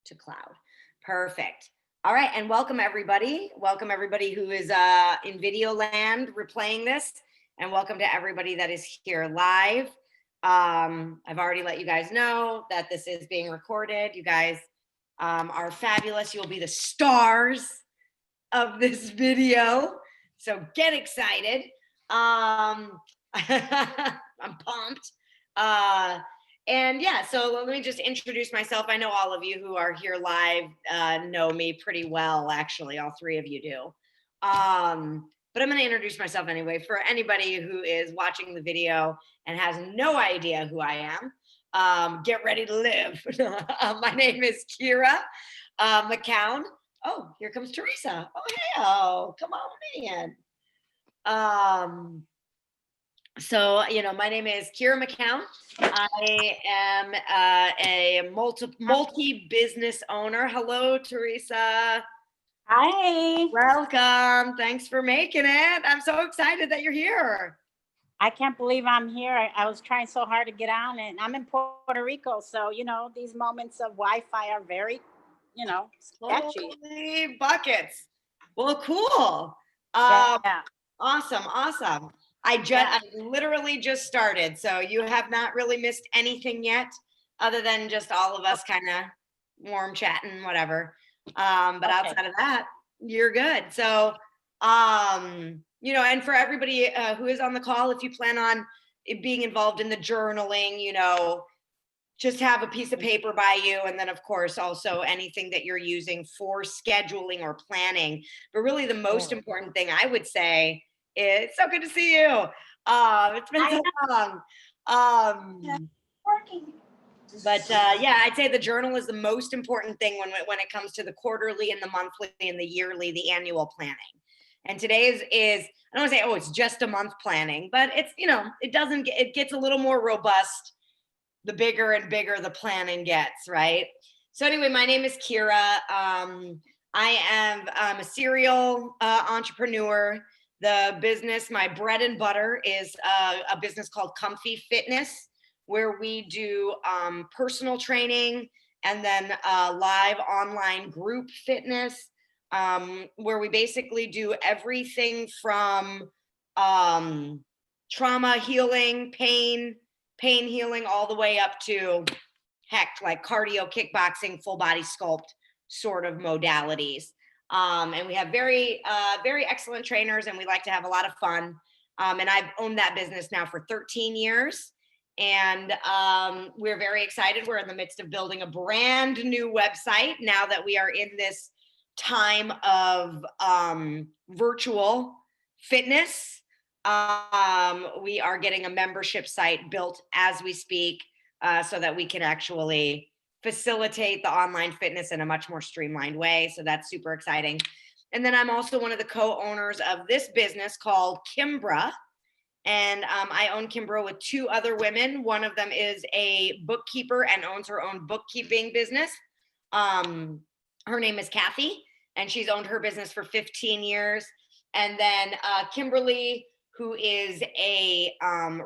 to cloud. Perfect. All right, and welcome everybody. Welcome everybody who is in video land replaying this, and welcome to everybody that is here live. I've already let you guys know that this is being recorded. You guys are fabulous. You'll be the stars of this video, so get excited. I'm pumped. And yeah, so let me just introduce myself. I know all of you who are here live know me pretty well, actually, all three of you do. But I'm going to introduce myself anyway for anybody who is watching the video and has no idea who I am. Get ready to live. My name is Kira McCown. Oh, here comes Teresa. Oh, hey, come on in. So, my name is Kira McCown. I am a multi-business owner. Hello, Teresa. Hi. Welcome. Thanks for making it. I'm so excited that you're here. I can't believe I'm here. I was trying so hard to get on, and I'm in Puerto Rico. So, these moments of Wi-Fi are very, sketchy. Holy buckets. Well, cool. Yeah. Awesome. I literally just started, so you have not really missed anything yet, other than just all of us kind of warm chatting, whatever. But okay. Outside of that, you're good. So, and for everybody who is on the call, if you plan on being involved in the journaling, just have a piece of paper by you, and then of course also anything that you're using for scheduling or planning. But really the most important thing I would say is, it's so good to see you. It's been so long. But I'd say the journal is the most important thing when it comes to the quarterly and the monthly and the yearly, the annual planning. And today is I don't want to say, oh, it's just a month planning, but it's, it gets a little more robust the bigger and bigger the planning gets, right? So anyway, my name is Kira. I am a serial entrepreneur. The business, my bread and butter, is a business called Comfy Fitness, where we do personal training and then live online group fitness, where we basically do everything from trauma healing, pain healing, all the way up to like cardio, kickboxing, full body sculpt sort of modalities. And we have very excellent trainers, and we like to have a lot of fun. And I've owned that business now for 13 years. And we're very excited. We're in the midst of building a brand new website now that we are in this time of virtual fitness. We are getting a membership site built as we speak, so that we can actually facilitate the online fitness in a much more streamlined way. So that's super exciting. And then I'm also one of the co-owners of this business called Kimbra. And I own Kimbra with two other women. One of them is a bookkeeper and owns her own bookkeeping business. Her name is Kathy, and she's owned her business for 15 years. And then Kimberly, who is a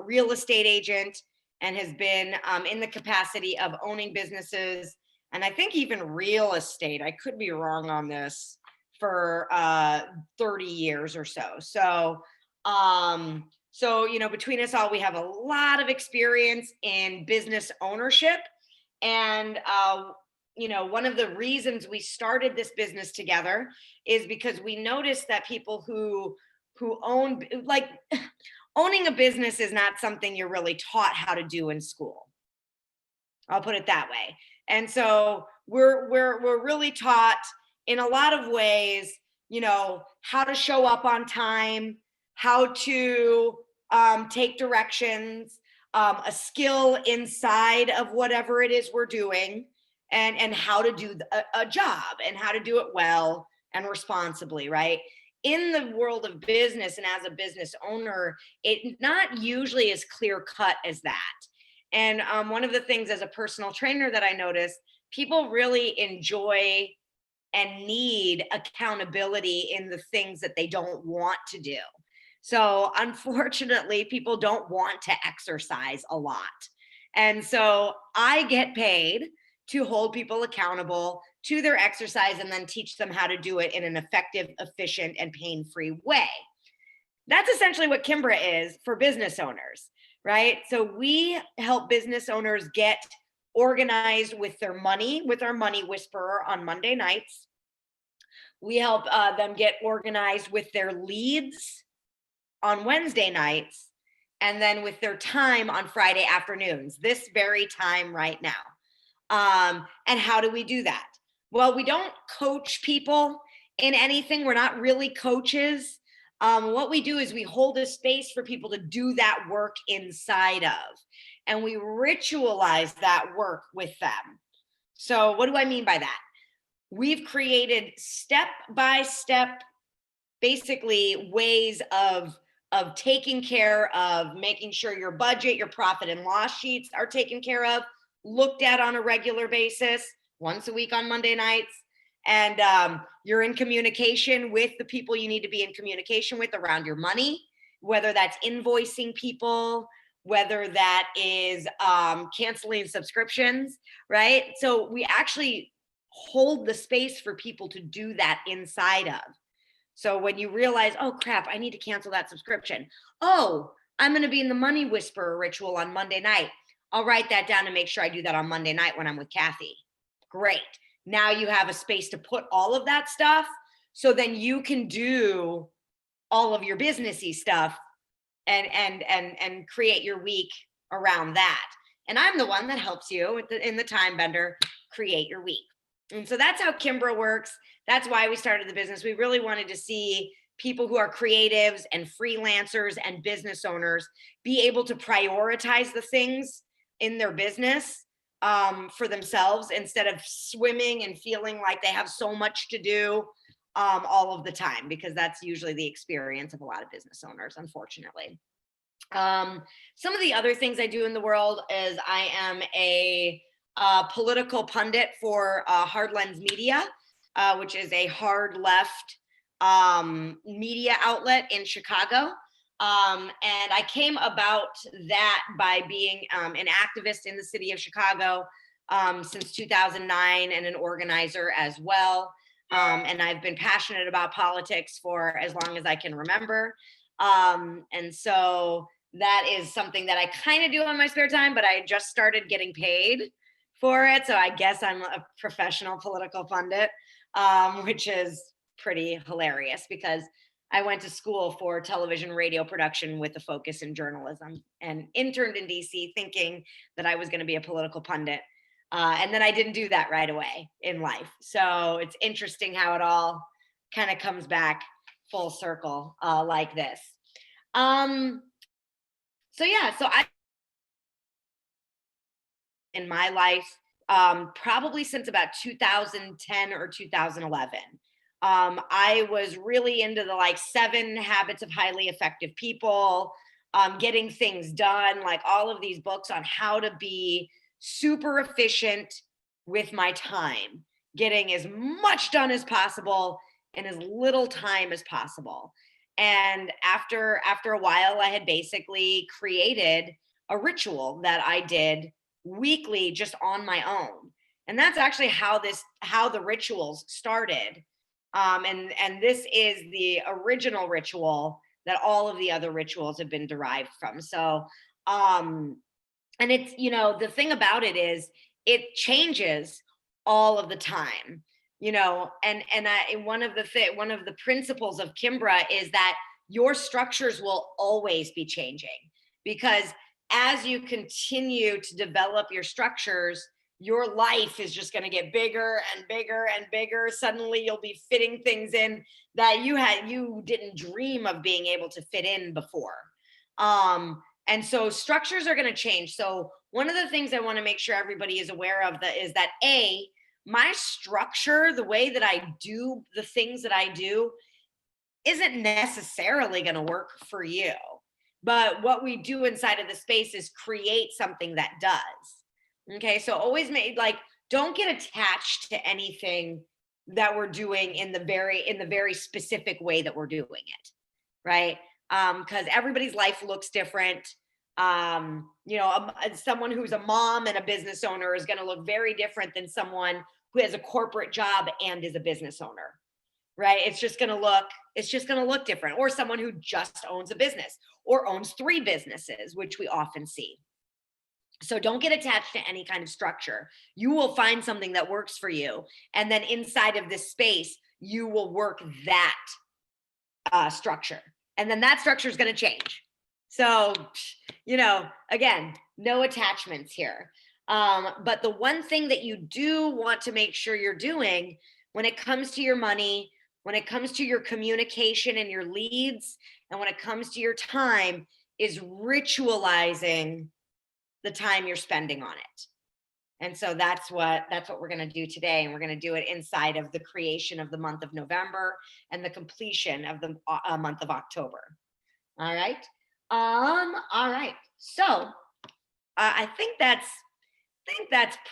real estate agent and has been in the capacity of owning businesses, and I think even real estate, I could be wrong on this, for 30 years or so. So, between us all, we have a lot of experience in business ownership. And, one of the reasons we started this business together is because we noticed that people who own, like, owning a business is not something you're really taught how to do in school. I'll put it that way. And so we're really taught in a lot of ways, how to show up on time, how to take directions, a skill inside of whatever it is we're doing, and how to do a job and how to do it well and responsibly, right? In the world of business and as a business owner, it not usually as clear cut as that. And one of the things as a personal trainer that I noticed, people really enjoy and need accountability in the things that they don't want to do. So unfortunately, people don't want to exercise a lot. And so I get paid to hold people accountable to their exercise and then teach them how to do it in an effective, efficient, and pain-free way. That's essentially what Kimbra is for business owners, right? So we help business owners get organized with their money with our Money Whisperer on Monday nights. We help them get organized with their leads on Wednesday nights, and then with their time on Friday afternoons, this very time right now. And how do we do that? Well, we don't coach people in anything. We're not really coaches. What we do is we hold a space for people to do that work inside of, and we ritualize that work with them. So what do I mean by that? We've created step-by-step, basically ways of taking care of making sure your budget, your profit and loss sheets are taken care of, looked at on a regular basis, once a week on Monday nights. And you're in communication with the people you need to be in communication with around your money, whether that's invoicing people, whether that is canceling subscriptions, right? So we actually hold the space for people to do that inside of. So when you realize, oh crap, I need to cancel that subscription. Oh, I'm going to be in the Money Whisperer ritual on Monday night. I'll write that down and make sure I do that on Monday night when I'm with Kathy. Great. Now you have a space to put all of that stuff. So then you can do all of your businessy stuff and create your week around that. And I'm the one that helps you in the Time Bender create your week. And so that's how Kimbra works. That's why we started the business. We really wanted to see people who are creatives and freelancers and business owners be able to prioritize the things in their business for themselves instead of swimming and feeling like they have so much to do all of the time, because that's usually the experience of a lot of business owners, unfortunately. Some of the other things I do in the world is I am a political pundit for Hard Lens Media, which is a hard left media outlet in Chicago. And I came about that by being an activist in the city of Chicago since 2009 and an organizer as well. And I've been passionate about politics for as long as I can remember. And so that is something that I kind of do on my spare time, but I just started getting paid for it. So I guess I'm a professional political pundit, which is pretty hilarious because I went to school for television radio production with a focus in journalism and interned in DC thinking that I was going to be a political pundit. And then I didn't do that right away in life. So it's interesting how it all kind of comes back full circle like this. So yeah, so I, in my life, probably since about 2010 or 2011. I was really into the like 7 Habits of Highly Effective People, getting things done, like all of these books on how to be super efficient with my time, getting as much done as possible in as little time as possible. And after a while, I had basically created a ritual that I did weekly just on my own. And that's actually how the rituals started. And this is the original ritual that all of the other rituals have been derived from. So, and it's, you know, the thing about it is it changes all of the time, you know, and one of the principles of Kimbra is that your structures will always be changing, because as you continue to develop your structures, your life is just going to get bigger and bigger and bigger. Suddenly you'll be fitting things in that you didn't dream of being able to fit in before. And so structures are going to change. So one of the things I want to make sure everybody is aware of is that my structure, the way that I do the things that I do, isn't necessarily going to work for you. But what we do inside of the space is create something that does. Okay, so always don't get attached to anything that we're doing in the very specific way that we're doing it, right? Because everybody's life looks different. You know, someone who's a mom and a business owner is going to look very different than someone who has a corporate job and is a business owner, right? It's just going to look different. Or someone who just owns a business or owns 3 businesses, which we often see. So don't get attached to any kind of structure. You will find something that works for you. And then inside of this space, you will work that structure. And then that structure is going to change. So, again, no attachments here. But the one thing that you do want to make sure you're doing when it comes to your money, when it comes to your communication and your leads, and when it comes to your time, is ritualizing the time you're spending on it. And so that's what we're going to do today. And we're going to do it inside of the creation of the month of November and the completion of the month of October. All right. All right. So I think that's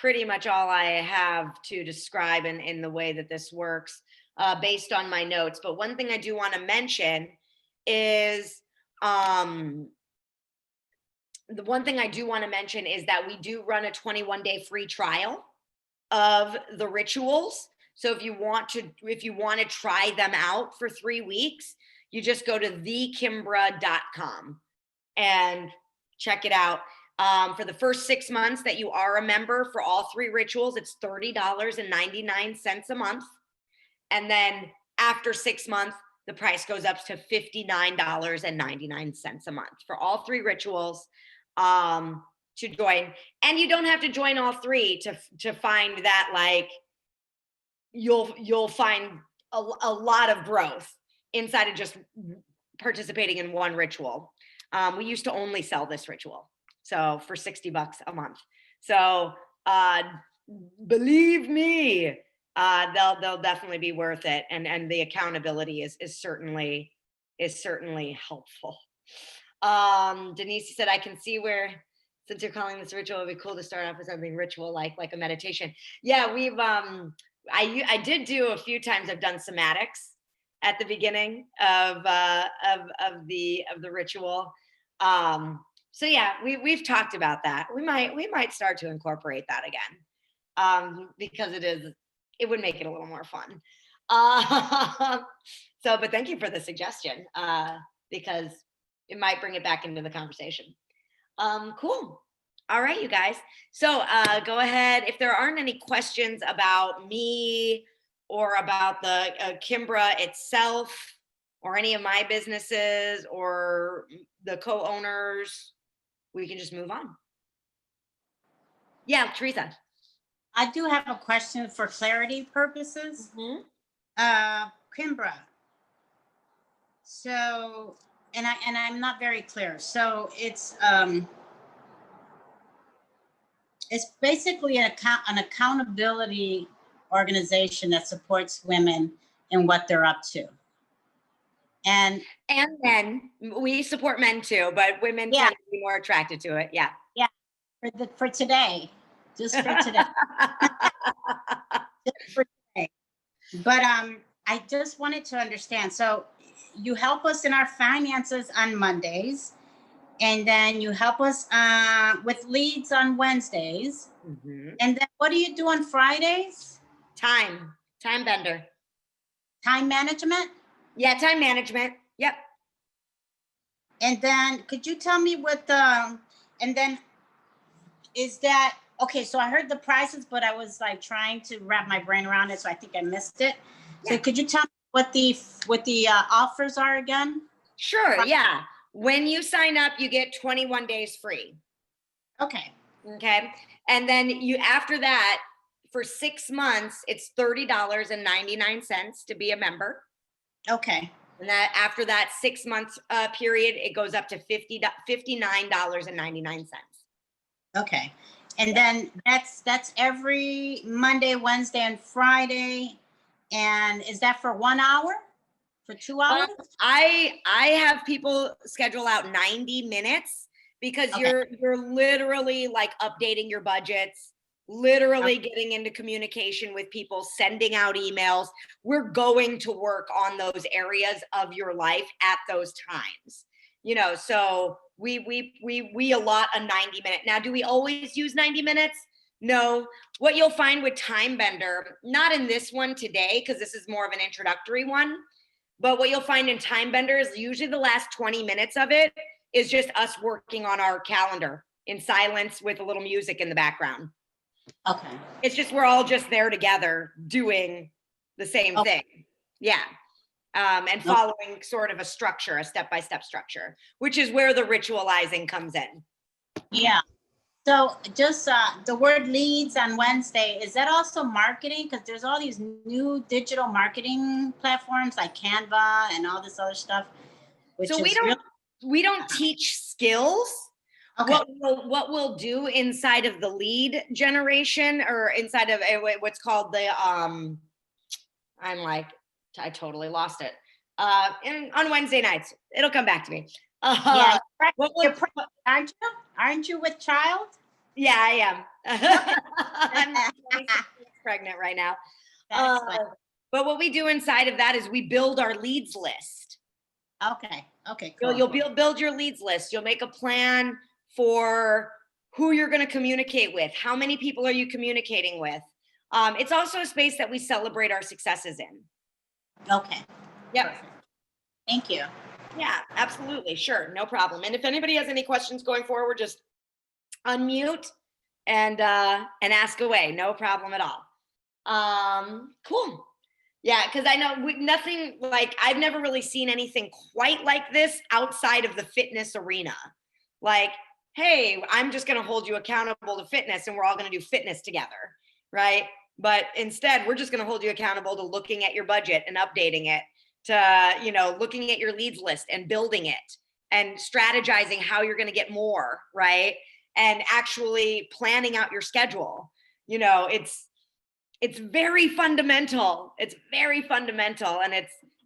pretty much all I have to describe in the way that this works based on my notes. But one thing I do want to mention is the one thing I do want to mention is that we do run a 21-day free trial of the rituals. So if you want to try them out for 3 weeks, you just go to thekimbra.com and check it out. For the first 6 months that you are a member for all 3 rituals, it's $30.99 a month. And then after 6 months, the price goes up to $59.99 a month for all 3 rituals to join. And you don't have to join all 3 to find that, like, you'll find a lot of growth inside of just participating in one ritual. We used to only sell this ritual, so for $60 a month. So believe me, they'll definitely be worth it, and the accountability is certainly helpful. Denise said, I can see where, since you're calling this ritual, it'd be cool to start off with something ritual like a meditation. Yeah, we've I did do a few times. I've done somatics at the beginning of the ritual. So yeah, we've talked about that. We might start to incorporate that again, because it would make it a little more fun. But thank you for the suggestion, because it might bring it back into the conversation. Cool. All right, you guys. So go ahead. If there aren't any questions about me or about the Kimbra itself or any of my businesses or the co-owners, we can just move on. Yeah, Teresa. I do have a question for clarity purposes. Kimbra. So, and I'm not very clear. So it's basically an accountability organization that supports women in what they're up to. And men, we support men too, but women tend to be more attracted to it. Yeah. Yeah. For today, just for today. Just for today. But I just wanted to understand. So you help us in our finances on Mondays, and then you help us with leads on Wednesdays. And then what do you do on Fridays? Time bender. Time management? Yeah, time management. Yep. And then could you tell me what and then is that, okay, so I heard the prices, but I was like trying to wrap my brain around it, so I think I missed it. Yeah. So could you tell me what the offers are again? Sure, yeah. When you sign up, you get 21 days free. Okay. Okay. And then after that, for 6 months, it's $30.99 to be a member. Okay. And that after that 6 month period, it goes up to $59.99. Okay. And then that's every Monday, Wednesday, and Friday. And is that for 1 hour? For 2 hours? I have people schedule out 90 minutes because you're literally like updating your budgets, literally getting into communication with people, sending out emails. We're going to work on those areas of your life at those times. So we allot a 90-minute. Now, do we always use 90 minutes? No, what you'll find with Time Bender, not in this one today, because this is more of an introductory one, but what you'll find in Time Bender is usually the last 20 minutes of it is just us working on our calendar in silence with a little music in the background. Okay. It's just, we're all just there together doing the same thing. Yeah. And following sort of a structure, a step-by-step structure, which is where the ritualizing comes in. Yeah. So just the word leads on Wednesday, is that also marketing? Because there's all these new digital marketing platforms like Canva and all this other stuff. Which So is we don't teach skills. Okay. What we'll do inside of the lead generation, or inside of what's called the I totally lost it. On Wednesday nights, it'll come back to me. Yeah, what you're aren't you? Aren't you with child? Yeah, I am. I'm 26 weeks pregnant right now. That's fine. But what we do inside of that is we build our leads list. Okay. Okay. Cool. You'll build your leads list. You'll make a plan for who you're going to communicate with. How many people are you communicating with? It's also a space that we celebrate our successes in. Okay. Yep. Perfect. Thank you. Yeah, absolutely. Sure. No problem. And if anybody has any questions going forward, just unmute and ask away. No problem at all. Cool. Yeah, because I know nothing like, I've never really seen anything quite like this outside of the fitness arena. Like, hey, I'm just going to hold you accountable to fitness and we're all going to do fitness together, right? But instead, we're just going to hold you accountable to looking at your budget and updating it, to, looking at your leads list and building it and strategizing how you're going to get more, right? And actually planning out your schedule. It's very fundamental. It's very fundamental. And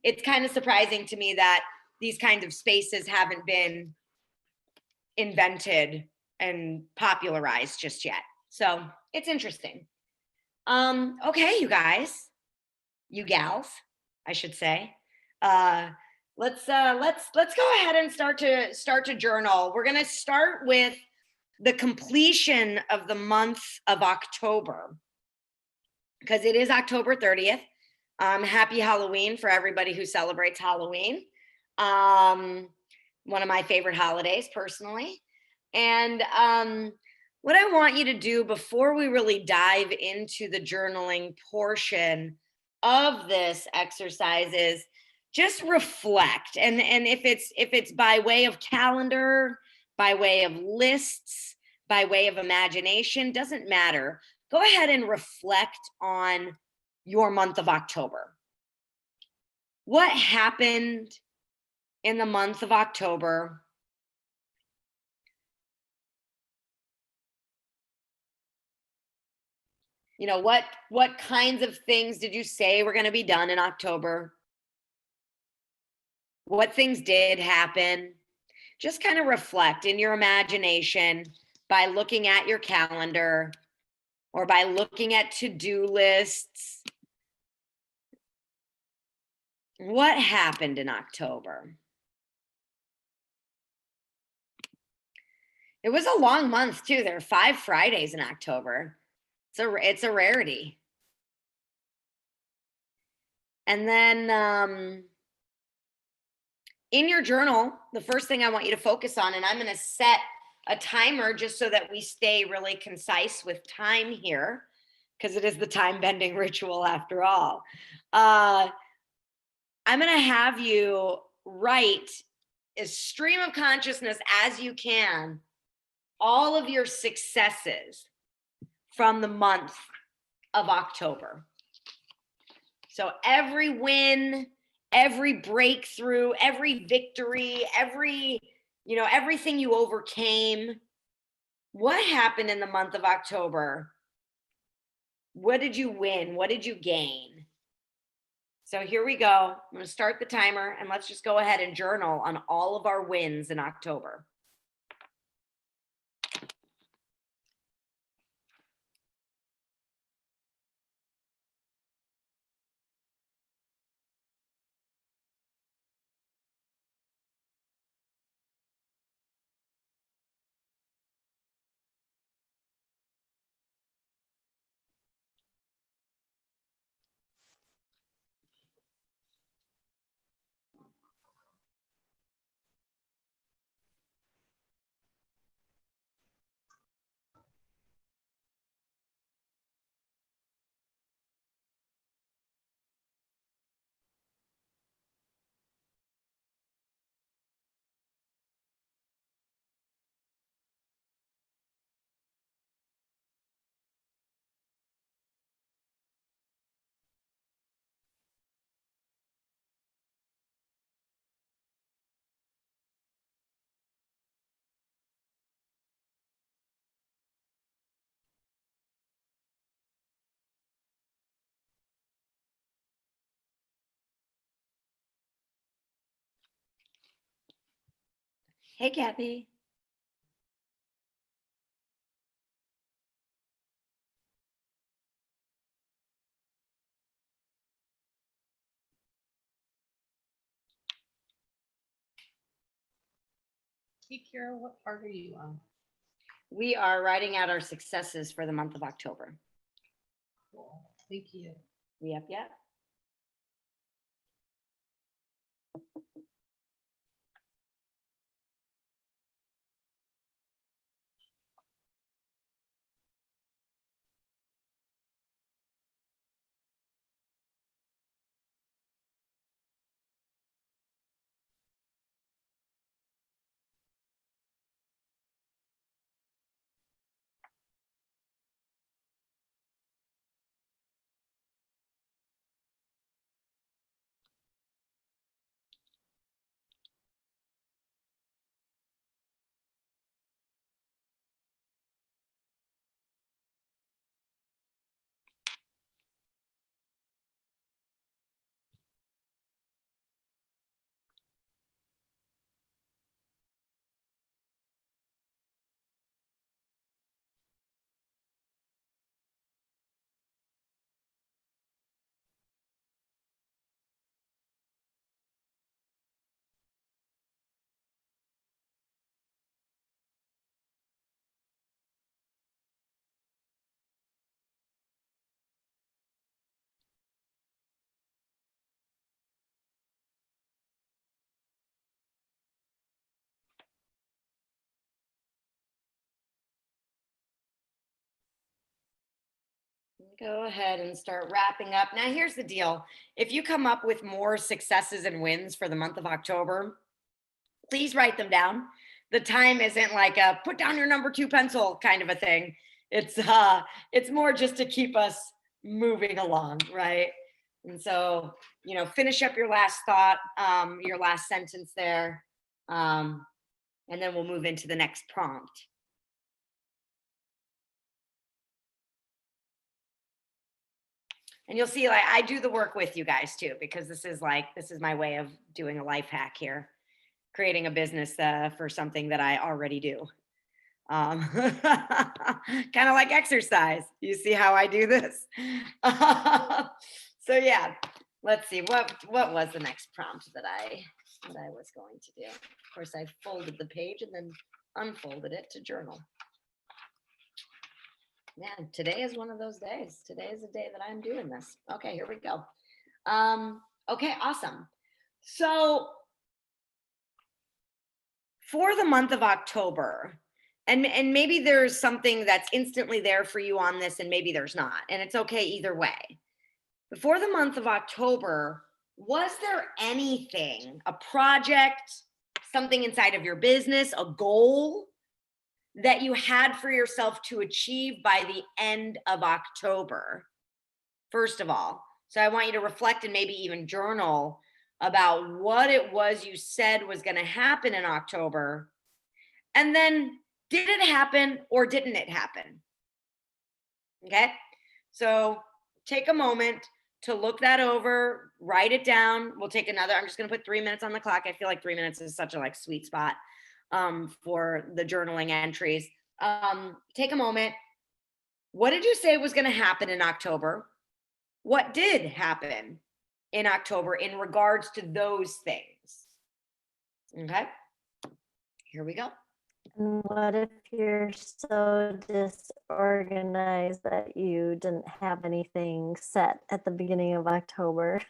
it's kind of surprising to me that these kinds of spaces haven't been invented and popularized just yet. So it's interesting. Okay, you guys, you gals, I should say. Let's go ahead and start to journal. We're gonna start with the completion of the month of October, because it is October 30th. Happy Halloween for everybody who celebrates Halloween. One of my favorite holidays personally. And what I want you to do before we really dive into the journaling portion of this exercise is just reflect. And if it's by way of calendar, by way of lists, by way of imagination, doesn't matter. Go ahead and reflect on your month of October. What happened in the month of October? What kinds of things did you say were going to be done in October? What things did happen? Just kind of reflect in your imagination by looking at your calendar or by looking at to-do lists. What happened in October? It was a long month too. There are 5 Fridays in October. It's a rarity. And then in your journal, the first thing I want you to focus on, and I'm going to set a timer just so that we stay really concise with time here, because it is the time bending ritual after all. I'm going to have you write as stream of consciousness as you can all of your successes from the month of October. So every win, every breakthrough, every victory, everything you overcame. What happened in the month of October? What did you win? What did you gain? So here we go. I'm going to start the timer and let's just go ahead and journal on all of our wins in October. Hey, Kathy. Hey, Kara, what part are you on? We are writing out our successes for the month of October. Cool. Thank you. Yep, yep. Go ahead and start wrapping up. Now, here's the deal. If you come up with more successes and wins for the month of October, please write them down. The time isn't like a put down your number 2 pencil kind of a thing. It's more just to keep us moving along, right? And so, finish up your last thought, your last sentence there. And then we'll move into the next prompt. And you'll see, like, I do the work with you guys too, because this is my way of doing a life hack here, creating a business for something that I already do. Kind of like exercise. You see how I do this? So yeah, let's see what was the next prompt that I was going to do. Of course, I folded the page and then unfolded it to journal. Man, today is one of those days. Today is the day that I'm doing this. Okay, here we go. Okay, awesome. So for the month of October, and maybe there's something that's instantly there for you on this, and maybe there's not, and it's okay either way. Before the month of October, was there anything, a project, something inside of your business, a goal that you had for yourself to achieve by the end of October? First of all, so I want you to reflect and maybe even journal about what it was you said was going to happen in October. And then, did it happen or didn't it happen? Okay, so take a moment to look that over, write it down. We'll take another, I'm just going to put 3 minutes on the clock. I feel like 3 minutes is such a sweet spot for the journaling entries. Take a moment. What did you say was going to happen in October? What did happen in October in regards to those things? Okay, here we go. And what if you're so disorganized that you didn't have anything set at the beginning of October?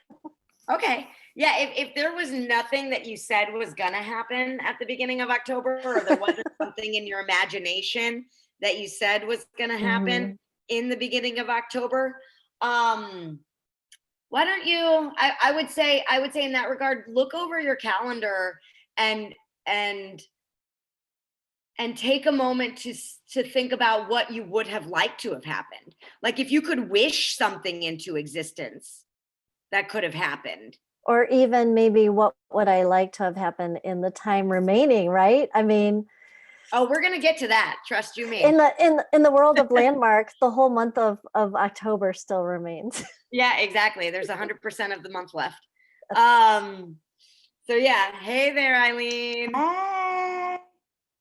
Okay. Yeah. If there was nothing that you said was going to happen at the beginning of October, or there wasn't something in your imagination that you said was going to happen in the beginning of October, why don't you, I would say in that regard, look over your calendar and take a moment to think about what you would have liked to have happened. Like if you could wish something into existence that could have happened. Or even maybe what would I like to have happened in the time remaining, right? I mean, oh, we're gonna get to that. Trust you me. In the world of landmarks, the whole month of October still remains. Yeah, exactly. There's 100% of the month left. So yeah, hey there, Eileen. Hey.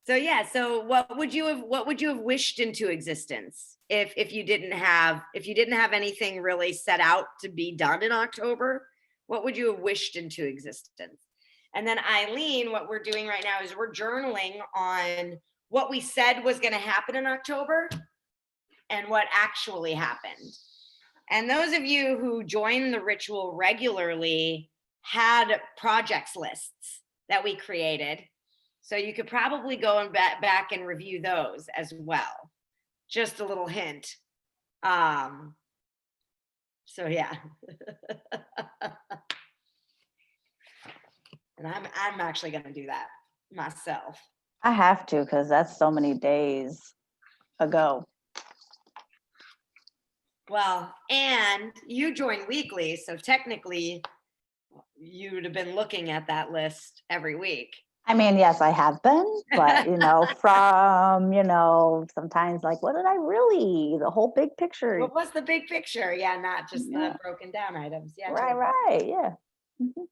So yeah, so what would you have wished into existence if you didn't have anything really set out to be done in October? What would you have wished into existence? And then Eileen, what we're doing right now is we're journaling on what we said was going to happen in October and what actually happened. And those of you who join the ritual regularly had projects lists that we created. So you could probably go and back and review those as well. Just a little hint. So yeah. And I'm actually going to do that myself. I have to, because that's so many days ago. Well, and you join weekly, so technically you would have been looking at that list every week. I mean, yes, I have been, but from, sometimes like, what did I really, the whole big picture? What was the big picture? Yeah, not just the broken down items. Yeah. Right, yeah. Mhm.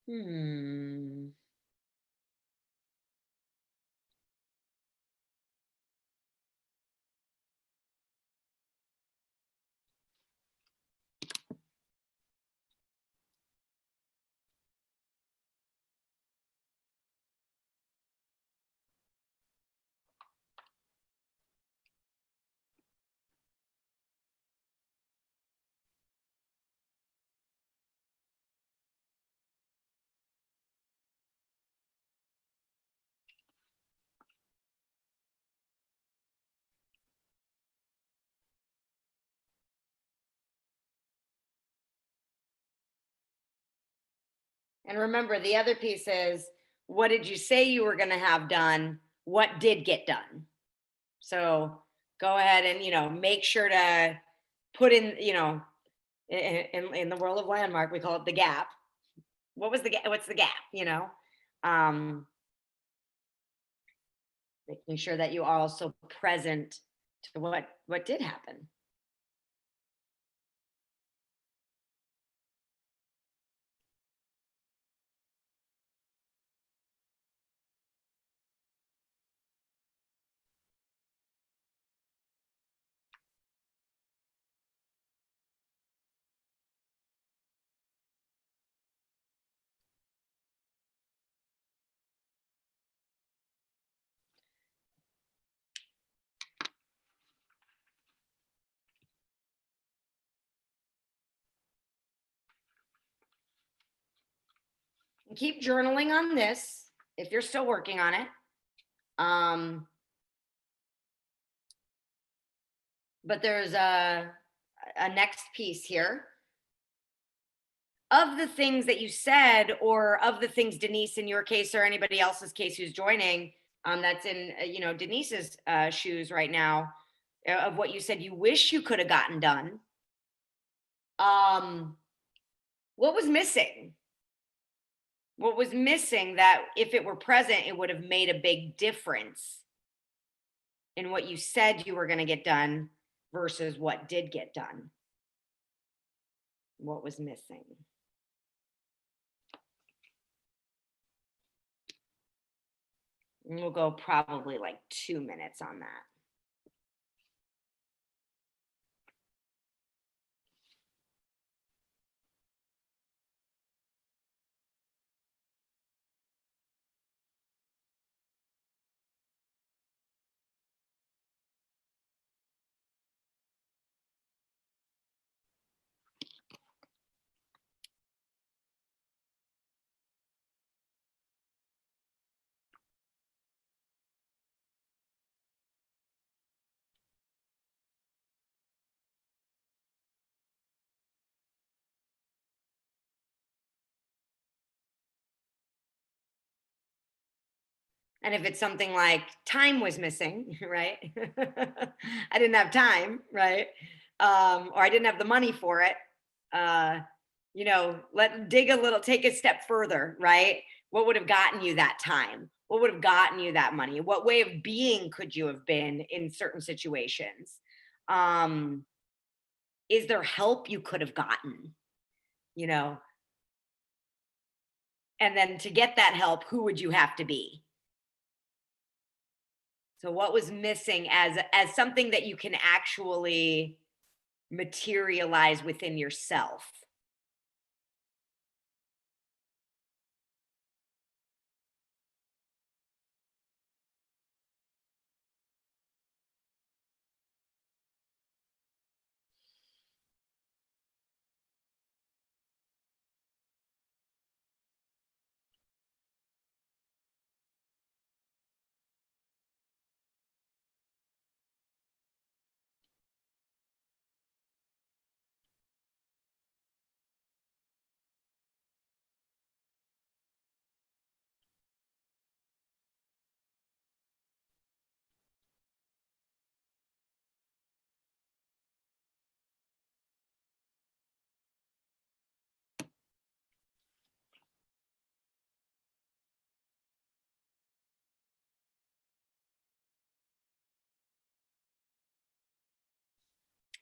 Hmm. And remember, the other piece is, what did you say you were going to have done? What did get done? So go ahead and, make sure to put in, in the world of Landmark, we call it the gap. What's the gap? Making sure that you are also present to what did happen. And keep journaling on this if you're still working on it. But there's a next piece here. Of the things that you said, or of the things, Denise, in your case or anybody else's case who's joining, that's in, Denise's shoes right now, of what you said you wish you could have gotten done. What was missing? What was missing that if it were present, it would have made a big difference in what you said you were going to get done versus what did get done? What was missing? And we'll go probably like 2 minutes on that. And if it's something like time was missing, right? I didn't have time, right? Or I didn't have the money for it. Dig a little, take a step further, right? What would have gotten you that time? What would have gotten you that money? What way of being could you have been in certain situations? Is there help you could have gotten? And then to get that help, who would you have to be? So what was missing as something that you can actually materialize within yourself?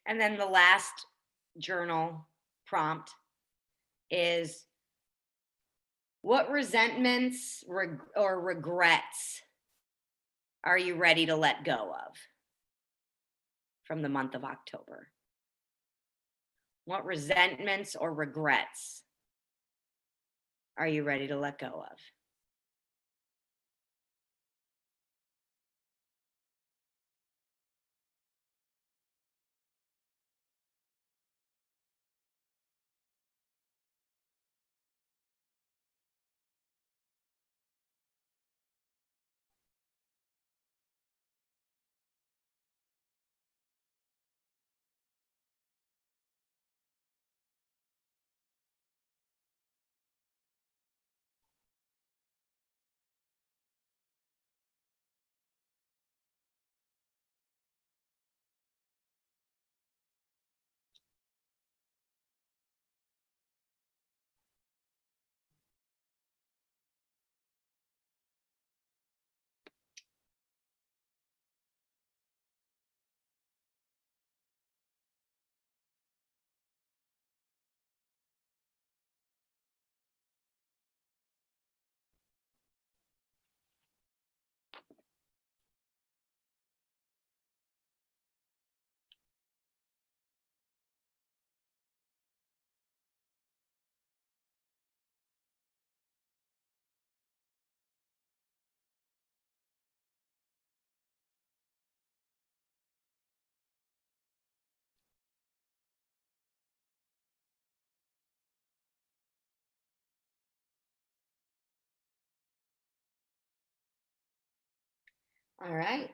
And then the last journal prompt is, what resentments or regrets are you ready to let go of from the month of October? What resentments or regrets are you ready to let go of? All right.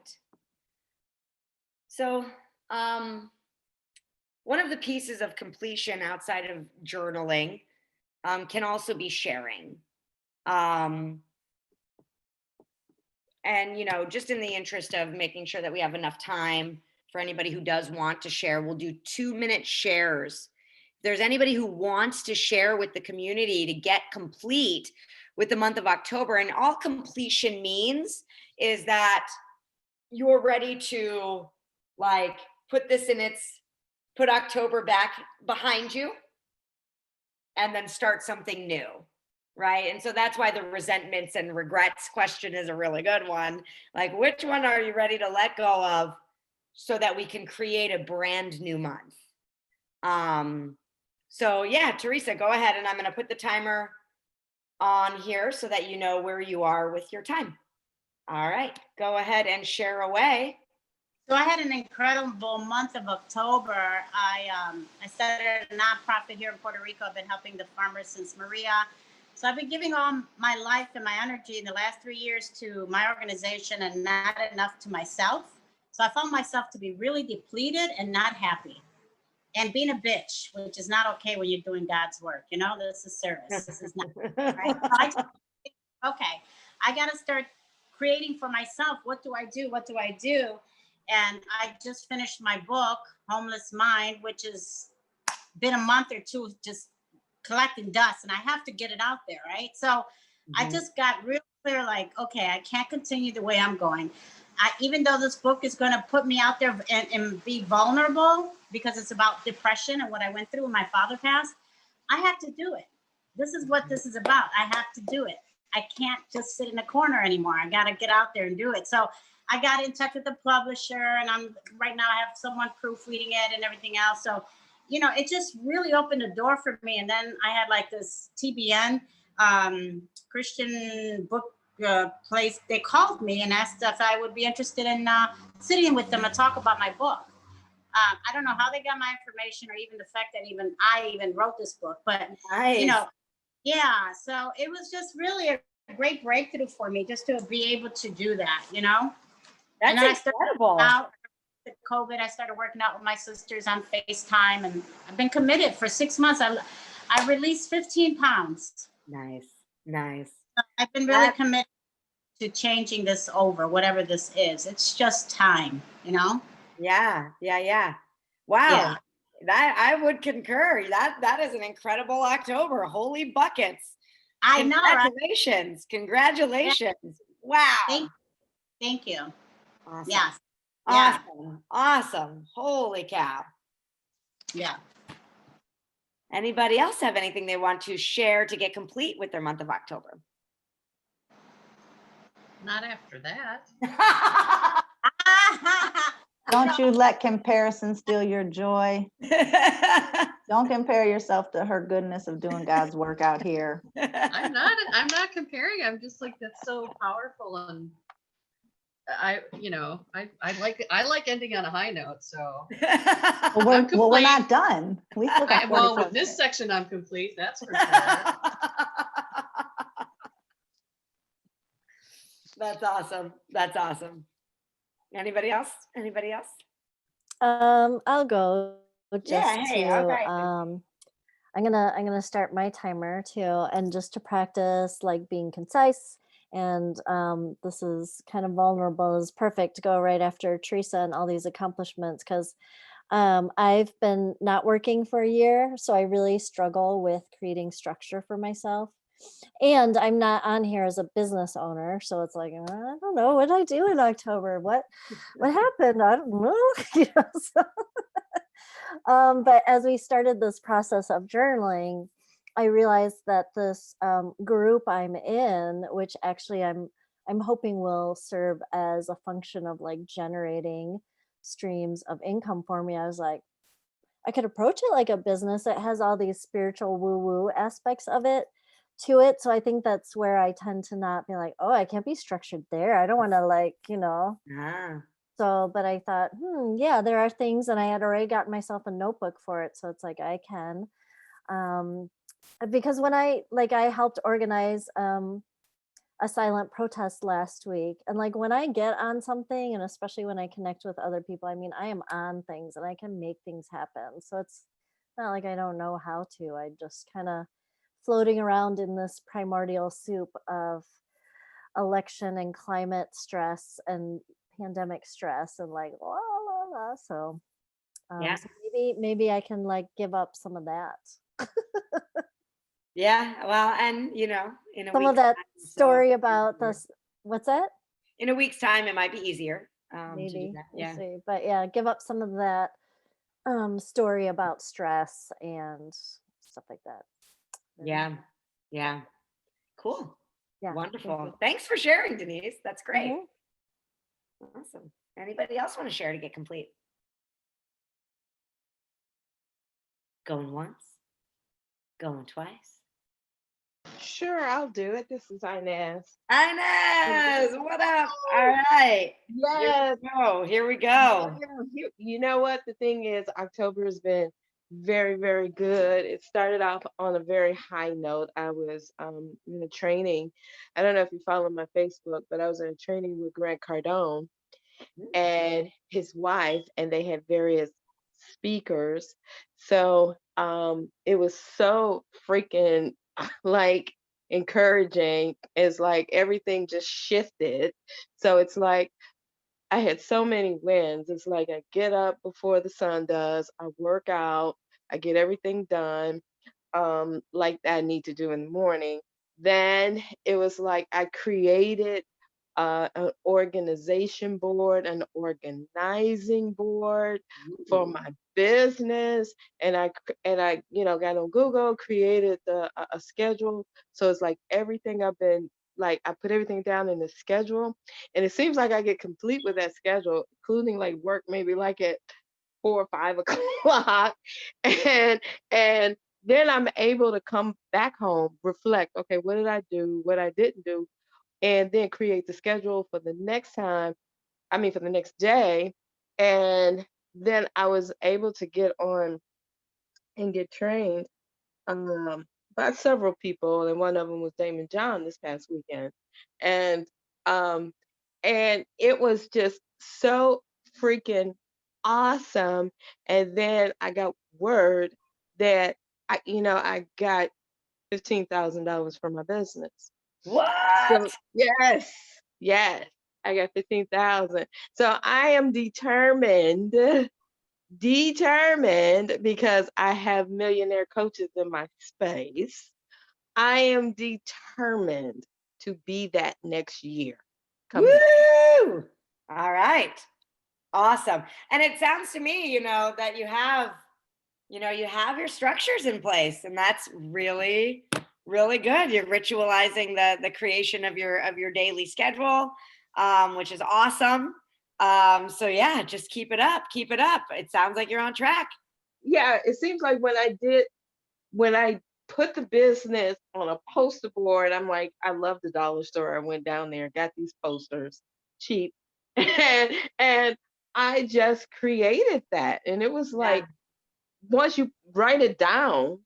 So, one of the pieces of completion outside of journaling can also be sharing. Um, and, just in the interest of making sure that we have enough time for anybody who does want to share, we'll do 2-minute shares. If there's anybody who wants to share with the community to get complete with the month of October, and all completion means is that you're ready to like put October back behind you and then start something new, right? And so that's why the resentments and regrets question is a really good one. Like, which one are you ready to let go of so that we can create a brand new month? So yeah, Teresa, go ahead, and I'm going to put the timer on here so that you know where you are with your time. All right, go ahead and share away. So I had an incredible month of October. I started a nonprofit here in Puerto Rico. I've been helping the farmers since Maria. So I've been giving all my life and my energy in the last 3 years to my organization and not enough to myself. So I found myself to be really depleted and not happy and being a bitch, which is not okay when you're doing God's work. This is service. This is not right. Okay, I got to start creating for myself. What do I do? What do I do? And I just finished my book, Homeless Mind, which has been a month or two just collecting dust, and I have to get it out there, right? So I just got real clear, like, okay, I can't continue the way I'm going. Even though this book is going to put me out there and be vulnerable because it's about depression and what I went through when my father passed, I have to do it. this is what this is about. I have to do it. I can't just sit in a corner anymore. I got to get out there and do it. So I got in touch with the publisher, and I'm right now I have someone proofreading it and everything else. So, it just really opened a door for me. And then I had like this TBN Christian book place. They called me and asked if I would be interested in sitting with them and talk about my book. I don't know how they got my information, or even the fact that I even wrote this book, but Nice. yeah. So it was just really a great breakthrough for me, just to be able to do that. And then I That's started incredible. out with COVID. I started working out with my sisters on FaceTime, and I've been committed for 6 months. I released 15 pounds. Nice. Nice. I've been really committed to changing this over, whatever this is. It's just time. Yeah. Yeah. Yeah. Wow. Yeah. That I would concur. That is an incredible October. Holy buckets. I know, right? Congratulations. Congratulations. Wow. Thank you. Awesome. Yes. Yeah. Awesome. Awesome. Holy cow. Yeah. Anybody else have anything they want to share to get complete with their month of October? Not after that. Don't you let comparison steal your joy. Don't compare yourself to her goodness of doing God's work out here. I'm not comparing. I'm just like, that's so powerful. And I like ending on a high note. So Well, we're complete. not done. We still got well, 45 with this minutes. section, I'm complete. That's for sure. That's awesome. That's awesome. Anybody else? Anybody else? I'll go just hey, to okay. I'm gonna start my timer too, and just to practice like being concise. And this is kind of vulnerable, is perfect to go right after Teresa and all these accomplishments, because I've been not working for a year, so I really struggle with creating structure for myself. And I'm not on here as a business owner, so it's like, I don't know, what did I do in October? What happened? I don't know. So, but as we started this process of journaling, I realized that this group I'm in, which actually I'm hoping will serve as a function of like generating streams of income for me. I was like, I could approach it like a business that has all these spiritual woo-woo aspects of it to it. So I think that's where I tend to not be like, oh, I can't be structured there. I don't want to like, Ah, So, but I thought, yeah, there are things, and I had already gotten myself a notebook for it. So it's like, I can, because when I helped organize a silent protest last week, and like when I get on something, and especially when I connect with other people, I mean, I am on things and I can make things happen. So it's not like I don't know how to. I just kind of floating around in this primordial soup of election and climate stress and pandemic stress and like la la la. So, yeah. so maybe I can like give up some of that. Yeah. Well, and in a Some of week's that time, so story it's about easier. this. What's that? In a week's time, it might be easier to do Maybe that. we'll Yeah. see. But yeah, give up some of that story about stress and stuff like that. Yeah. Yeah. Cool. Yeah. Wonderful. Thanks for sharing, Denise. That's great. Mhm. Awesome. Anybody else want to share to get complete? Going once, going twice. Sure, I'll do it. This is Inez. Inez, what up? All right. Yes. Here we go. Yeah, you know what? The thing is, October has been very, very good. It started off on a very high note. I was in a training. I don't know if you follow my Facebook, but I was in a training with Grant Cardone and his wife, and they had various speakers. So it was so freaking like encouraging. It's like everything just shifted. So it's like I had so many wins. It's like I get up before the sun does, I work out, I get everything done like I need to do in the morning. Then it was like I created an organization board, an organizing board for my business, and I got on Google, created a schedule. So it's like everything I've been like I put everything down in the schedule, and it seems like I get complete with that schedule, including like work maybe like at 4 or 5 o'clock, and and then I'm able to come back home, reflect, okay, what did I do, what I didn't do, and then create the schedule for the next time, I mean for the next day. And then I was able to get on and get trained by several people, and one of them was Damon John this past weekend. And um and it was just so freaking awesome. And then I got word that I got $15,000 for my business. So What? yes, yes, I got 15,000. So I am determined because I have millionaire coaches in my space. I am determined to be that next year coming up. Woo! All right. Awesome. And it sounds to me, that you have your structures in place, and that's really, really good. You're ritualizing the creation of your daily schedule, which is awesome. So yeah, just keep it up. Keep it up. It sounds like you're on track. Yeah, it seems like when I put the business on a poster board, I'm like, I love the dollar store. I went down there, got these posters cheap, and I just created that. And it was like, Yeah. once you write it down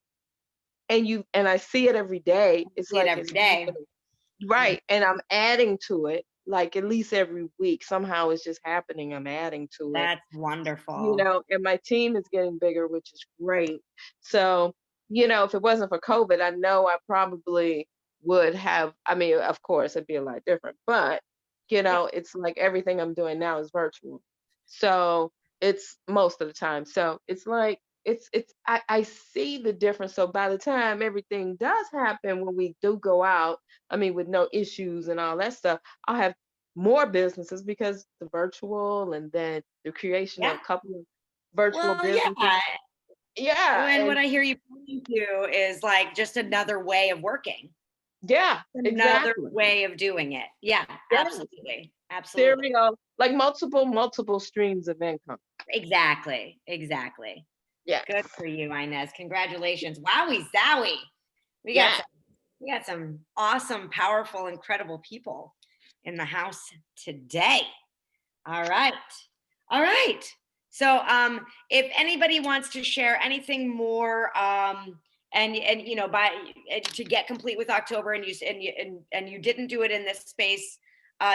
and I see it every day, it's See it like every it's day. happening. Right. And I'm adding to it like at least every week. Somehow it's just happening. I'm adding to it, That's wonderful. and my team is getting bigger, which is great. So, if it wasn't for COVID, I know I probably would have, I mean, of course, it'd be a lot different, but, Yeah. it's like everything I'm doing now is virtual. So it's most of the time. So it's like, I see the difference. So by the time everything does happen, when we do go out, I mean, with no issues and all that stuff, I'll have more businesses because the virtual and then the creation of Yeah. a couple of virtual Well, businesses. yeah. Yeah, And what and I hear you pointing to is like just another way of working, yeah, another exactly. way of doing it. Yeah, Yeah, absolutely. Absolutely. serial, like multiple streams of income. Exactly. Exactly. Yes. Good for you, Inez. Congratulations. Wowie zowie. We got Yeah. some, we got some awesome, powerful, incredible people in the house today. All right. All right. So if anybody wants to share anything more and by to get complete with October and you didn't do it in this space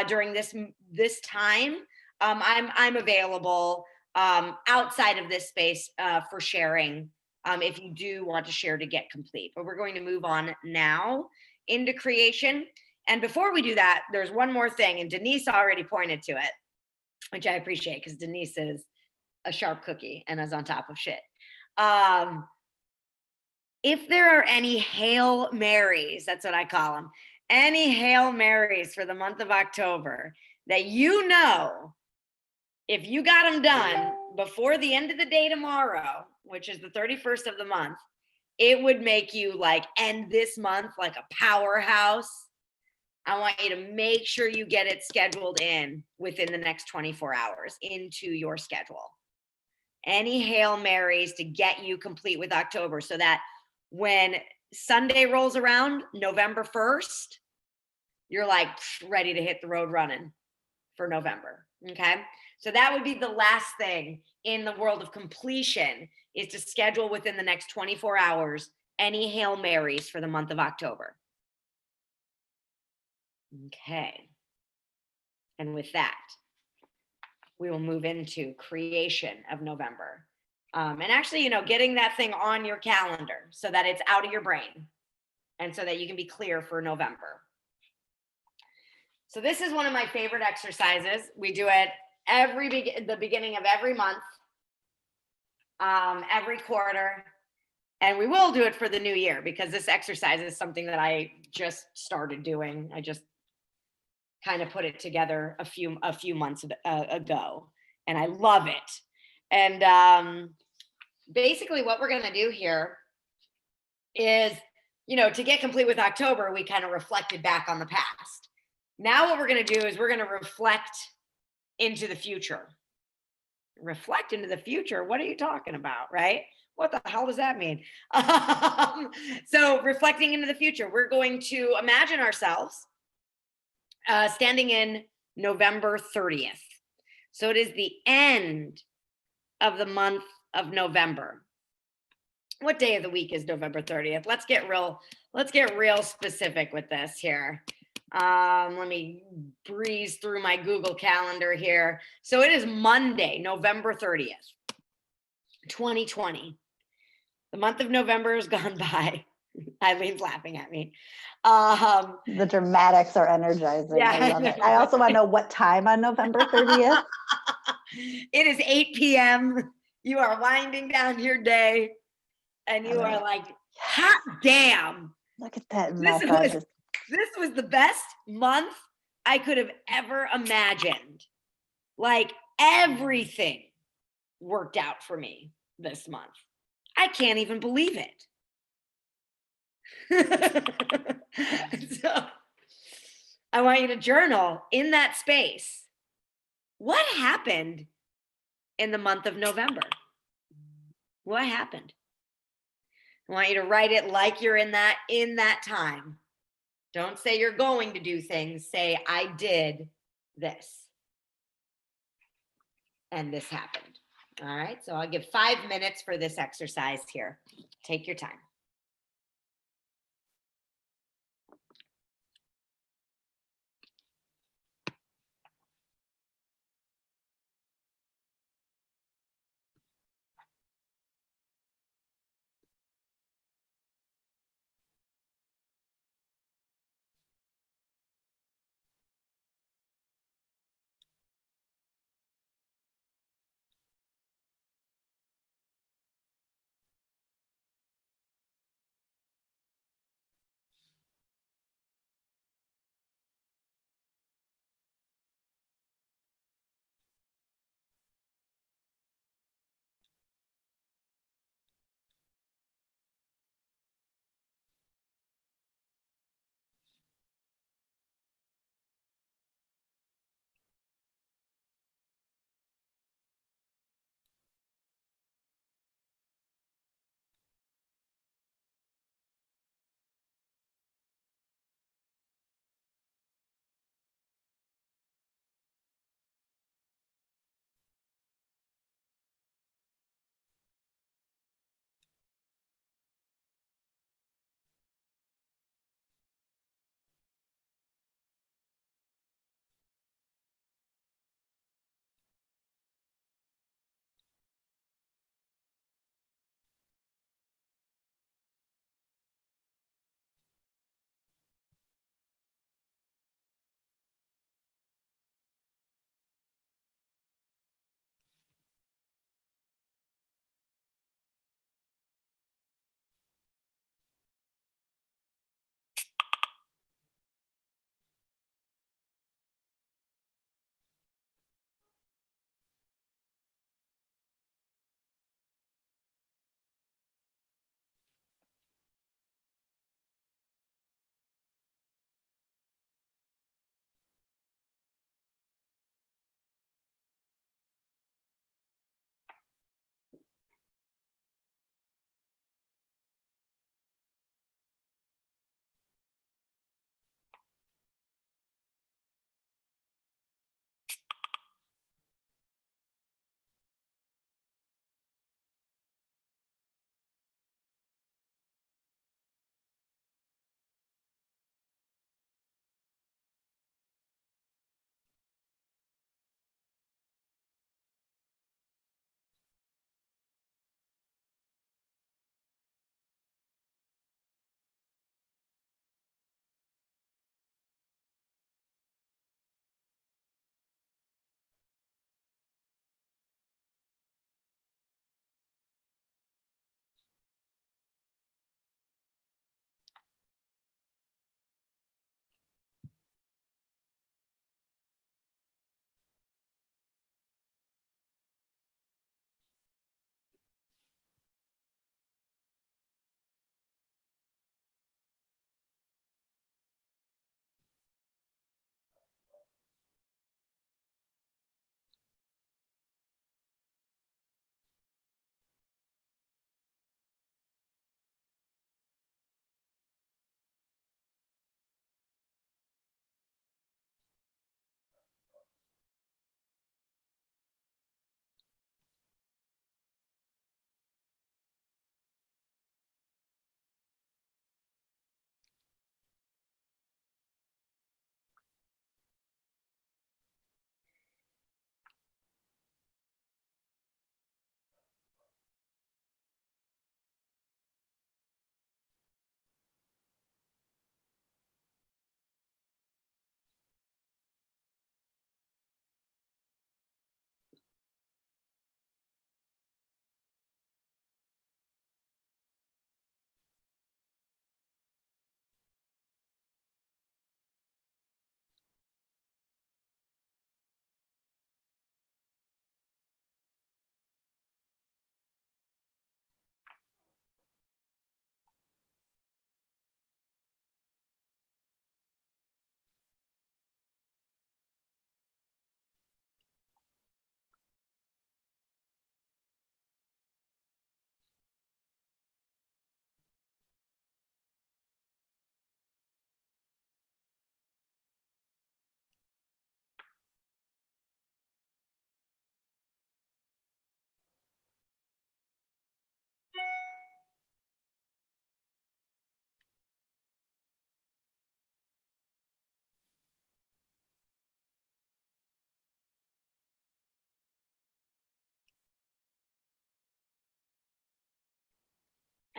during this time, I'm available outside of this space for sharing if you do want to share to get complete. But we're going to move on now into creation. And before we do that, there's one more thing, and Denise already pointed to it, which I appreciate because Denise is a sharp cookie and is on top of shit. If there are any Hail Marys, that's what I call them, any Hail Marys for the month of October that if you got them done before the end of the day tomorrow, which is the 31st of the month, it would make you like end this month like a powerhouse. I want you to make sure you get it scheduled in within the next 24 hours into your schedule. Any Hail Marys to get you complete with October so that when Sunday rolls around, November 1st, you're like ready to hit the road running for November. Okay. So that would be the last thing in the world of completion, is to schedule within the next 24 hours any Hail Marys for the month of October. Okay. And with that, we will move into creation of November. And actually, getting that thing on your calendar so that it's out of your brain and so that you can be clear for November. So this is one of my favorite exercises. We do it the beginning of every month, every quarter, and we will do it for the new year because this exercise is something that I just started doing. I just kind of put it together a few months ago, and I love it. And basically, what we're going to do here is, to get complete with October, we kind of reflected back on the past. Now, what we're going to do is we're going to reflect into the future. Reflect into the future. What are you talking about, right? What the hell does that mean? So reflecting into the future, we're going to imagine ourselves standing in November 30th. So it is the end of the month of November. What day of the week is November 30th? Let's get real specific with this here. Let me breeze through my Google Calendar here. So it is Monday, November 30th, 2020. The month of November has gone by. Eileen's laughing at me. The dramatics are energizing. Yeah, I love it. I also want to know what time on November 30th. It is 8 p.m. You are winding down your day, and you are like, hot damn. Look at that. This was the best month I could have ever imagined. Like, everything worked out for me this month. I can't even believe it. So I want you to journal in that space. What happened in the month of November? What happened? I want you to write it like you're in that time. Don't say you're going to do things. Say, I did this. And this happened. All right. So I'll give 5 minutes for this exercise here. Take your time.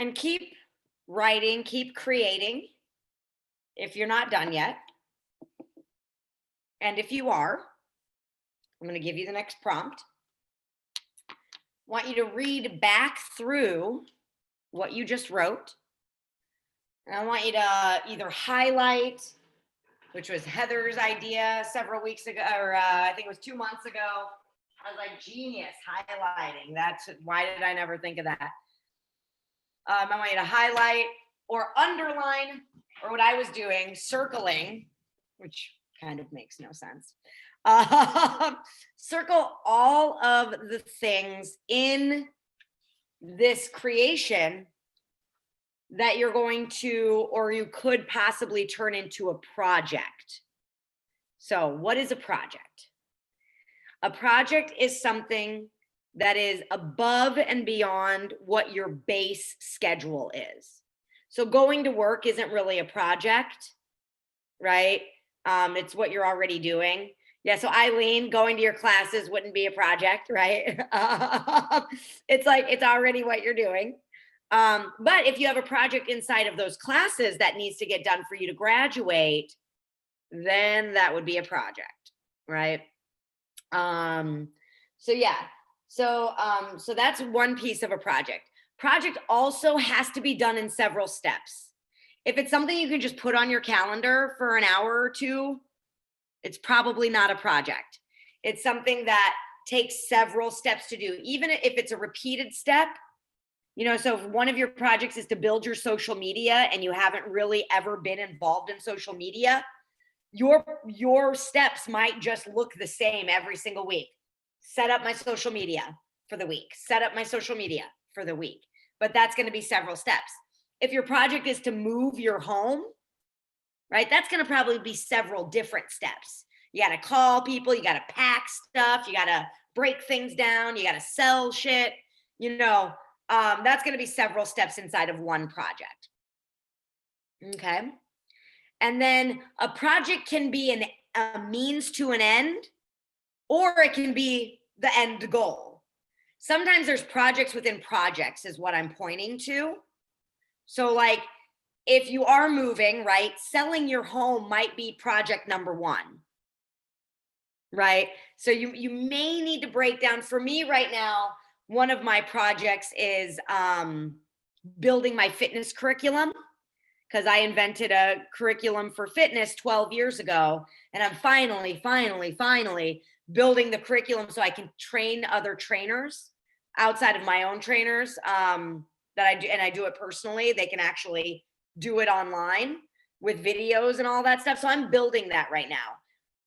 And keep writing, keep creating if you're not done yet. And if you are, I'm going to give you the next prompt. I want you to read back through what you just wrote. And I want you to either highlight, which was Heather's idea several weeks ago, or I think it was 2 months ago. I was like, genius, highlighting. Why did I never think of that? I want you to highlight or underline, or what I was doing, circling, which kind of makes no sense. Circle all of the things in this creation that you're going to, or you could possibly turn into a project. So what is a project? A project is something that is above and beyond what your base schedule is. So going to work isn't really a project, right? It's what you're already doing. Yeah, so Eileen, going to your classes wouldn't be a project, right? It's like, it's already what you're doing. But if you have a project inside of those classes that needs to get done for you to graduate, then that would be a project, right? So yeah, so that's one piece of a project. Project also has to be done in several steps. If it's something you can just put on your calendar for an hour or two, it's probably not a project. It's something that takes several steps to do, even if it's a repeated step. You know, so if one of your projects is to build your social media and you haven't really ever been involved in social media, your steps might just look the same every single week. Set up my social media for the week, set up my social media for the week, but that's going to be several steps. If your project is to move your home, right, that's going to probably be several different steps. You got to call people, you got to pack stuff, you got to break things down, you got to sell shit, you know, that's going to be several steps inside of one project. Okay. And then a project can be a means to an end, or it can be the end goal. Sometimes there's projects within projects is what I'm pointing to. So like if you are moving, right, selling your home might be project number one, right? So you may need to break down. For me right now, one of my projects is building my fitness curriculum, because I invented a curriculum for fitness 12 years ago. And I'm finally building the curriculum so I can train other trainers outside of my own trainers that I do. And I do it personally. They can actually do it online with videos and all that stuff. So I'm building that right now.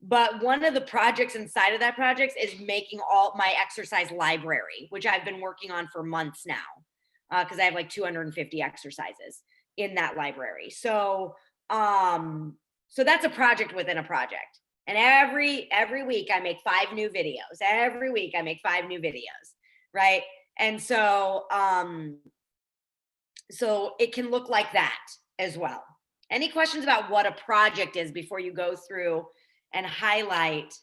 But one of the projects inside of that project is making all my exercise library, which I've been working on for months now, because I have like 250 exercises in that library. So so that's a project within a project. And every week I make 5 new videos. Every week I make 5 new videos, right? And so so it can look like that as well. Any questions about what a project is before you go through and highlight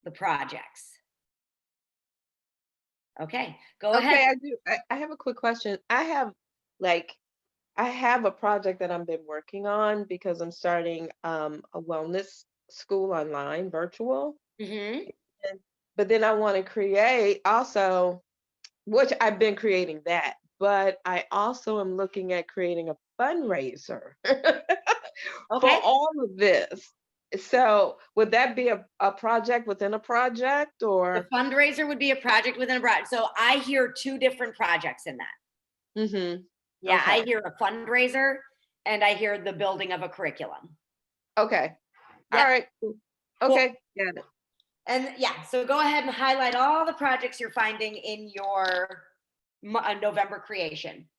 the projects? Okay, go ahead. Okay, I do. I have a quick question. I have a project that I've been working on because I'm starting a wellness school online, virtual. Mm-hmm. But then I want to create also, which I've been creating that, but I also am looking at creating a fundraiser for Okay. all of this. So would that be a project within a project, The or? fundraiser would be a project within a project. So I hear 2 different projects in that. Mm-hmm. Yeah, I Okay. hear a fundraiser and I hear the building of a curriculum. Okay. Yep. All right. Cool. Okay. Got it. And yeah, so go ahead and highlight all the projects you're finding in your November creation.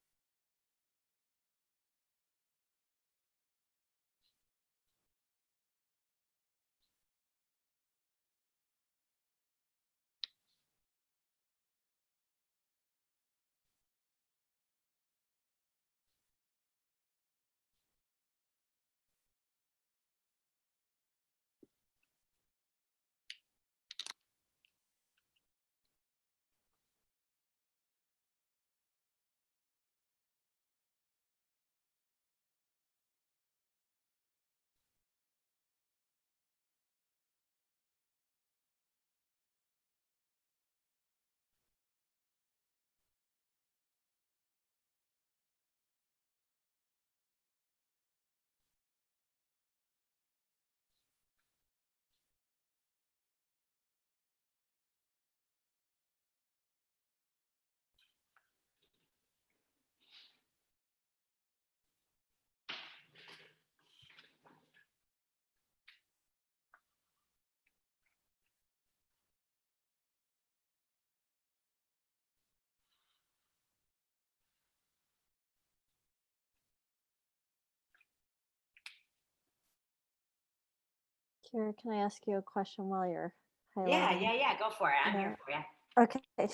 Kira, can I ask you a question while you're Yeah, highlighting? yeah, go for it. I'm here for you. Okay.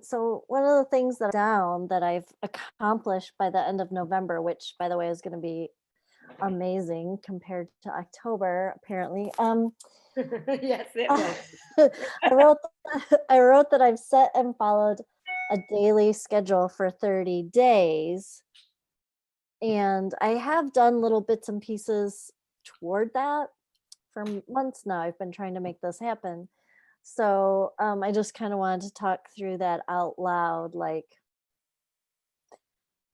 So one of the things that down that I've accomplished by the end of November, which by the way is going to be amazing compared to October, apparently. Yes, it will. I wrote I wrote that I've set and followed a daily schedule for 30 days. And I have done little bits and pieces toward that for months now. I've been trying to make this happen. So I just kind of wanted to talk through that out loud. Like,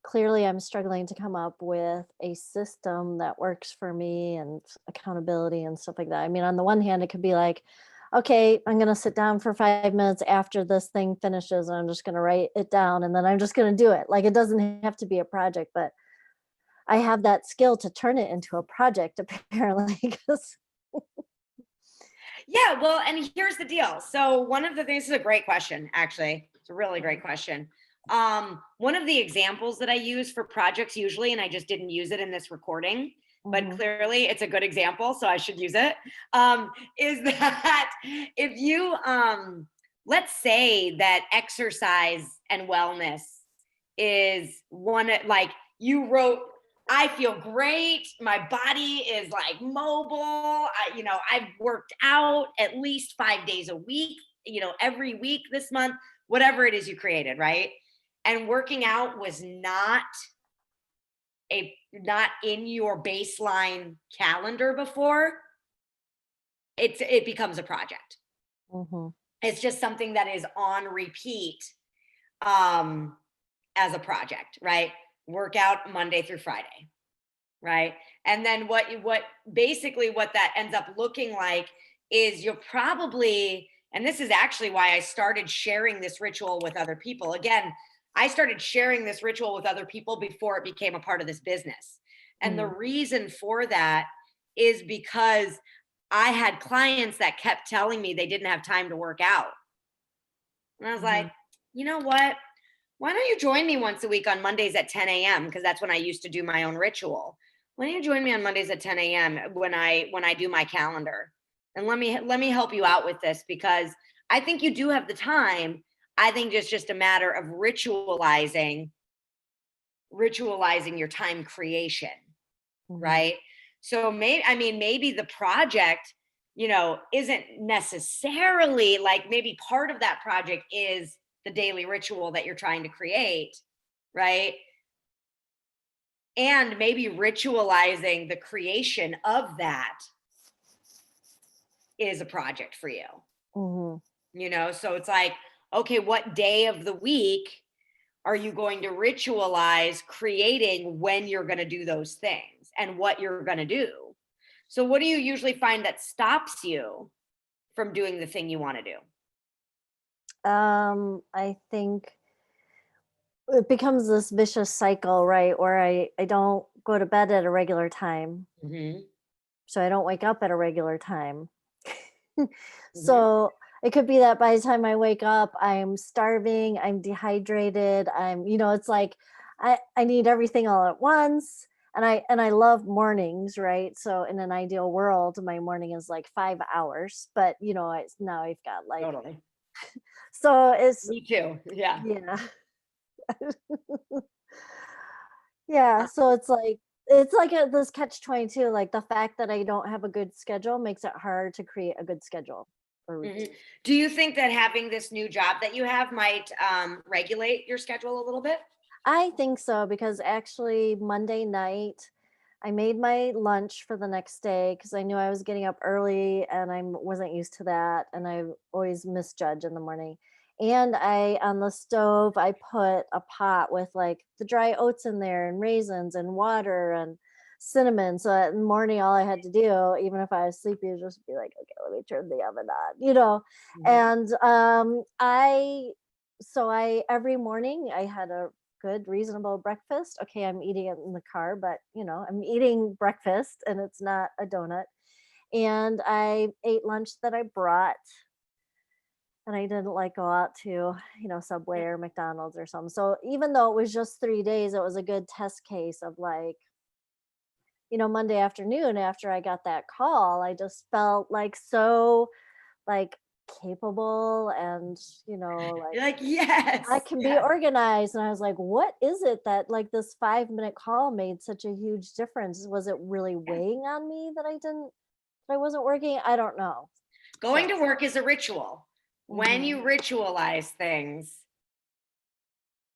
clearly, I'm struggling to come up with a system that works for me and accountability and stuff like that. I mean, on the one hand, it could be like, okay, I'm going to sit down for 5 minutes after this thing finishes and I'm just going to write it down and then I'm just going to do it. Like, it doesn't have to be a project, but I have that skill to turn it into a project, apparently. 'Cause Yeah, well, and here's the deal. So one of the things, this is a great question, actually. It's a really great question. One of the examples that I use for projects usually, and I just didn't use it in this recording, but Mhm. clearly it's a good example, so I should use it. Is that if you let's say that exercise and wellness is one, like you wrote, I feel great. My body is like mobile. I've worked out at least 5 days a week, every week this month, whatever it is you created, right? And working out was not in your baseline calendar before, it becomes a project. Mhm. It's just something that is on repeat um as a project, right? Workout Monday through Friday, right? And then what basically what that ends up looking like is you'll probably, and this is actually why I started sharing this ritual with other people. Again, I started sharing this ritual with other people before it became a part of this business. And the Mhm. reason for that is because I had clients that kept telling me they didn't have time to work out. And I was like, Mhm. you know what? Why don't you join me once a week on Mondays at 10 a.m.? Because that's when I used to do my own ritual. Why don't you join me on Mondays at 10 a.m. when I do my calendar? And let me help you out with this because I think you do have the time. I think it's just a matter of ritualizing your time creation, Mhm. right? So maybe the project, isn't necessarily like, maybe part of that project is the daily ritual that you're trying to create, right? And maybe ritualizing the creation of that is a project for you. Mhm. So it's like, okay, what day of the week are you going to ritualize creating when you're going to do those things and what you're going to do? So what do you usually find that stops you from doing the thing you want to do? I think it becomes this vicious cycle, right? Where I don't go to bed at a regular time, Hmm. so I don't wake up at a regular time. Hmm. So it could be that by the time I wake up, I'm starving, I'm dehydrated, it's like I need everything all at once. And I love mornings, right? So in an ideal world, my morning is like 5 hours, but now I've got like, Totally. so it's, Me too. Yeah. yeah. Yeah, so it's like this catch 22. Like, the fact that I don't have a good schedule makes it hard to create a good schedule or Mhm. routine. Do you think that having this new job that you have might regulate your schedule a little bit? I think so, because actually Monday night I made my lunch for the next day because I knew I was getting up early and I wasn't used to that, and I always misjudge in the morning. And I on the stove I put a pot with like the dry oats in there and raisins and water and cinnamon. So that in the morning all I had to do, even if I was sleepy, was just be like, okay, let me turn the oven on. Mhm. And I every morning I had a good, reasonable breakfast. Okay, I'm eating it in the car, but I'm eating breakfast and it's not a donut. And I ate lunch that I brought, and I didn't like go out to, Subway or McDonald's or something. So even though it was just 3 days, it was a good test case of like, Monday afternoon after I got that call, I just felt like so like capable and, like You're like, yes. I can be yes. organized. And I was like, what is it that like this 5-minute call made such a huge difference? Was it really weighing on me that I wasn't working? I don't know. Going So, to work is a ritual. When mhm, you ritualize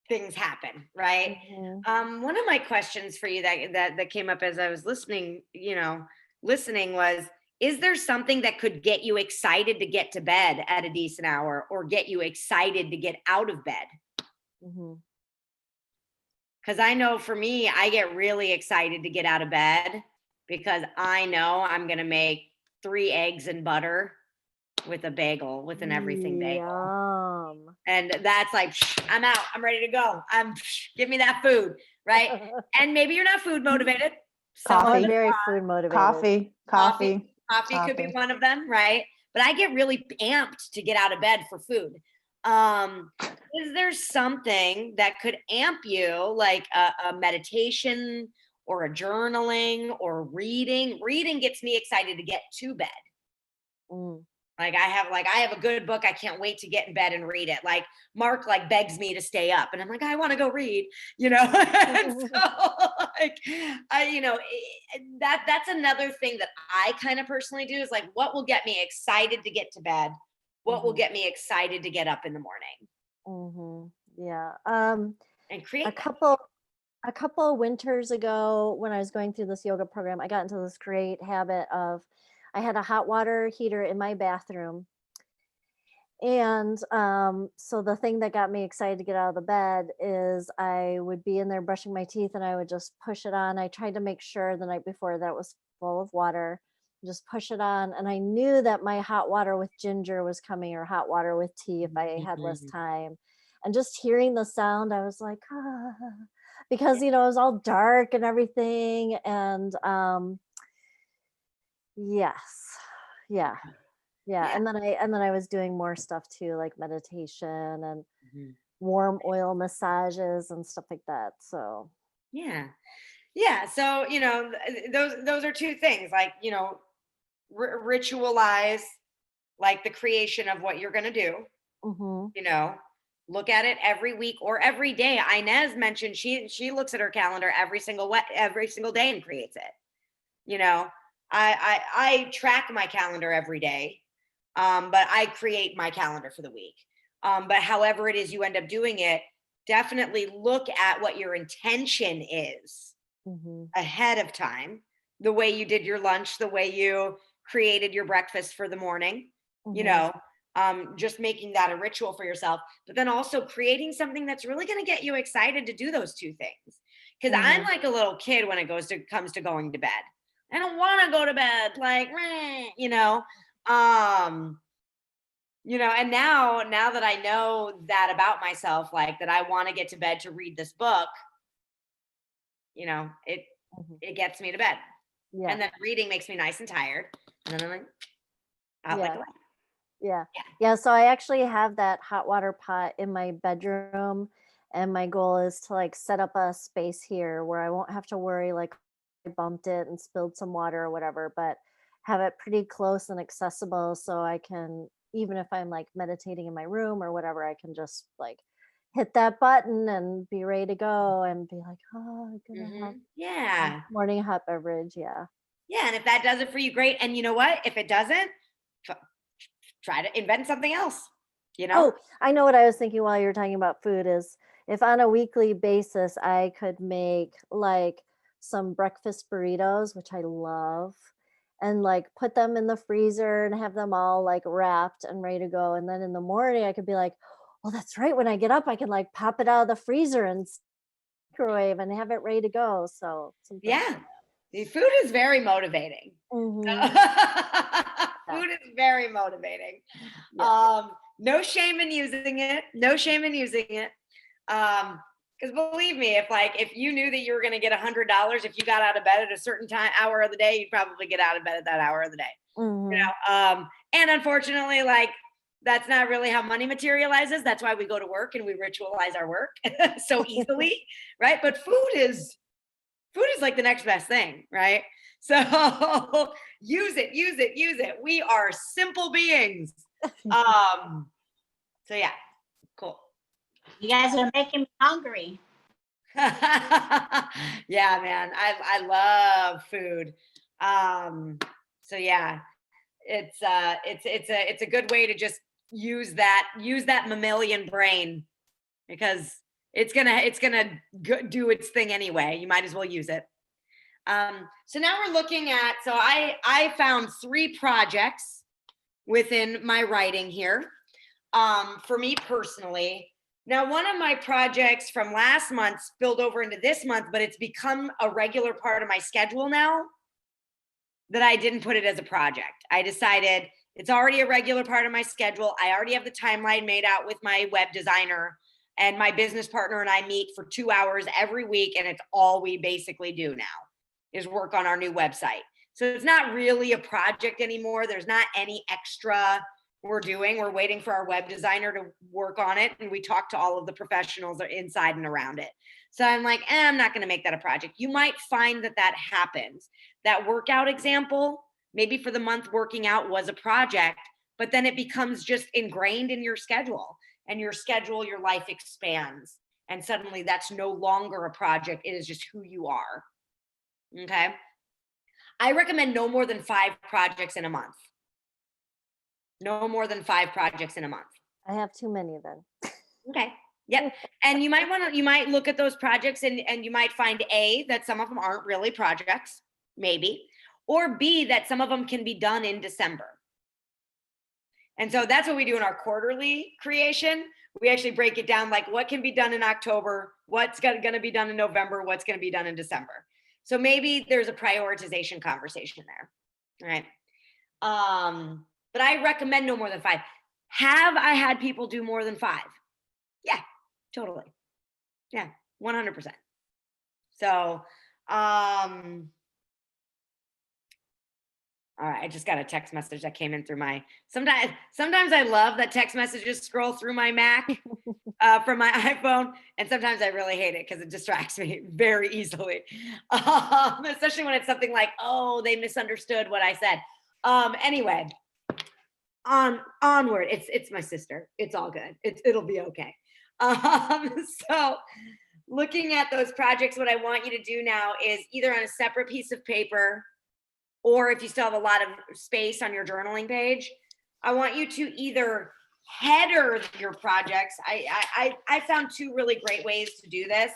things happen, right? mhm, One of my questions for you that came up as I was listening, listening was, is there something that could get you excited to get to bed at a decent hour or get you excited to get out of bed? mhm. Because I know for me, I get really excited to get out of bed because I know I'm going to make 3 eggs and butter with a bagel, with an everything bagel. Yum. And that's like, I'm out. I'm ready to go. Give me that food, right? And maybe you're not food motivated. Some Oh, I'm Coffee. very food motivated. Coffee. coffee could be Coffee. one of them, right? But I get really amped to get out of bed for food. Is there something that could amp you, like a meditation or a journaling or reading? Reading gets me excited to get to bed. Mm. Like I have a good book. I can't wait to get in bed and read it. Like Mark begs me to stay up and I'm like, I want to go read, And so like that's another thing that I kind of personally do is like what will get me excited to get to bed? What will Mhm, get me excited to get up in the morning mhm. Yeah. and A create that? couple a couple winters ago when I was going through this yoga program, I got into this great habit of I had a hot water heater in my bathroom. And so the thing that got me excited to get out of the bed is I would be in there brushing my teeth and I would just push it on. I tried to make sure the night before that it was full of water, just push it on. And I knew that my hot water with ginger was coming or hot water with tea if I had less Mhm. time. And just hearing the sound, I was like, ah, because, it was all dark and everything. And yes, yeah. Yeah, Yeah. and then I was doing more stuff too, like meditation and Mhm. warm oil massages and stuff like that. So, Yeah. Yeah. So, those are two things like, ritualize like the creation of what you're going to do, mhm, you know, look at it every week or every day. Inez mentioned she looks at her calendar every single day and creates it. You know, I track my calendar every day, but I create my calendar for the week. But however it is you end up doing it, definitely look at what your intention is mhm, ahead of time, the way you did your lunch, the way you created your breakfast for the morning, you mhm, know, just making that a ritual for yourself, but then also creating something that's really going to get you excited to do those two things. Because I'm mhm, like a little kid when it comes to going to bed. I don't want to go to bed, like, um, and now that I know that about myself, like that I want to get to bed to read this book, it mhm. it gets me to bed. Yeah, And then reading makes me nice and tired. And then I'm like, out like yeah, a light. yeah. Yeah. Yeah, so I actually have that hot water pot in my bedroom, and my goal is to like set up a space here where I won't have to worry like I bumped it and spilled some water or whatever, but have it pretty close and accessible so I can, even if I'm like meditating in my room or whatever, I can just like hit that button and be ready to go and be like, oh, I'm gonna have a Yeah. morning hot beverage. Yeah. Yeah. And if that does it for you, great. And you know what? If it doesn't, f- try to invent something else, you know? Oh, I know what I was thinking while you were talking about food is if on a weekly basis I could make like some breakfast burritos, which I love, and like put them in the freezer and have them all like wrapped and ready to go. And then in the morning I could be like, well, that's right. When I get up, I can like pop it out of the freezer and microwave and have it ready to go. So something Yeah. like The food is very motivating. that. Hmm. Yeah. Food is very motivating. Yeah. No shame in using it. No shame in using it. Because believe me, if you knew that you were going to get $100 if you got out of bed at a certain hour of the day, you'd probably get out of bed at that hour of the day. Hmm. And unfortunately, like that's not really how money materializes. That's why we go to work and we ritualize our work so easily, right? But food is like the next best thing, right? So use it, use it, use it. We are simple beings. So yeah, cool. You guys are making me hungry. Yeah, man, I love food. So yeah, it's a good way to just use that mammalian brain, because it's gonna do its thing anyway. You might as well use it. So now we're looking at, so I found 3 projects within my writing here, for me personally. Now, one of my projects from last month spilled over into this month, but it's become a regular part of my schedule now that I didn't put it as a project. I decided it's already a regular part of my schedule. I already have the timeline made out with my web designer, and my business partner and I meet for 2 hours every week, and it's all we basically do now is work on our new website. So it's not really a project anymore. There's not any extra we're doing. We're waiting for our web designer to work on it, and we talk to all of the professionals inside and around it. So I'm like, I'm not going to make that a project. You might find that happens. That workout example, maybe for the month working out was a project, but then it becomes just ingrained in your schedule, and your life expands. And suddenly that's no longer a project. It is just who you are. Okay. I recommend no more than 5 projects in a month. No more than 5 projects in a month. I have too many then. Okay. Yep. And you might look at those projects and you might find A, that some of them aren't really projects, maybe, or B, that some of them can be done in December. And so that's what we do in our quarterly creation. We actually break it down, like what can be done in October, what's going to be done in November, what's going to be done in December. So maybe there's a prioritization conversation there. All right. But I recommend no more than 5. Have I had people do more than 5? Yeah, totally. Yeah, 100%. So, all right, I just got a text message that came in through my, sometimes I love that text messages scroll through my Mac from my iPhone, and sometimes I really hate it because it distracts me very easily. Especially when it's something like, oh, they misunderstood what I said. Anyway, onward. It's my sister. It's all good. It'll be okay. So looking at those projects, what I want you to do now is either on a separate piece of paper, or if you still have a lot of space on your journaling page, I want you to either header your projects. I found 2 really great ways to do this.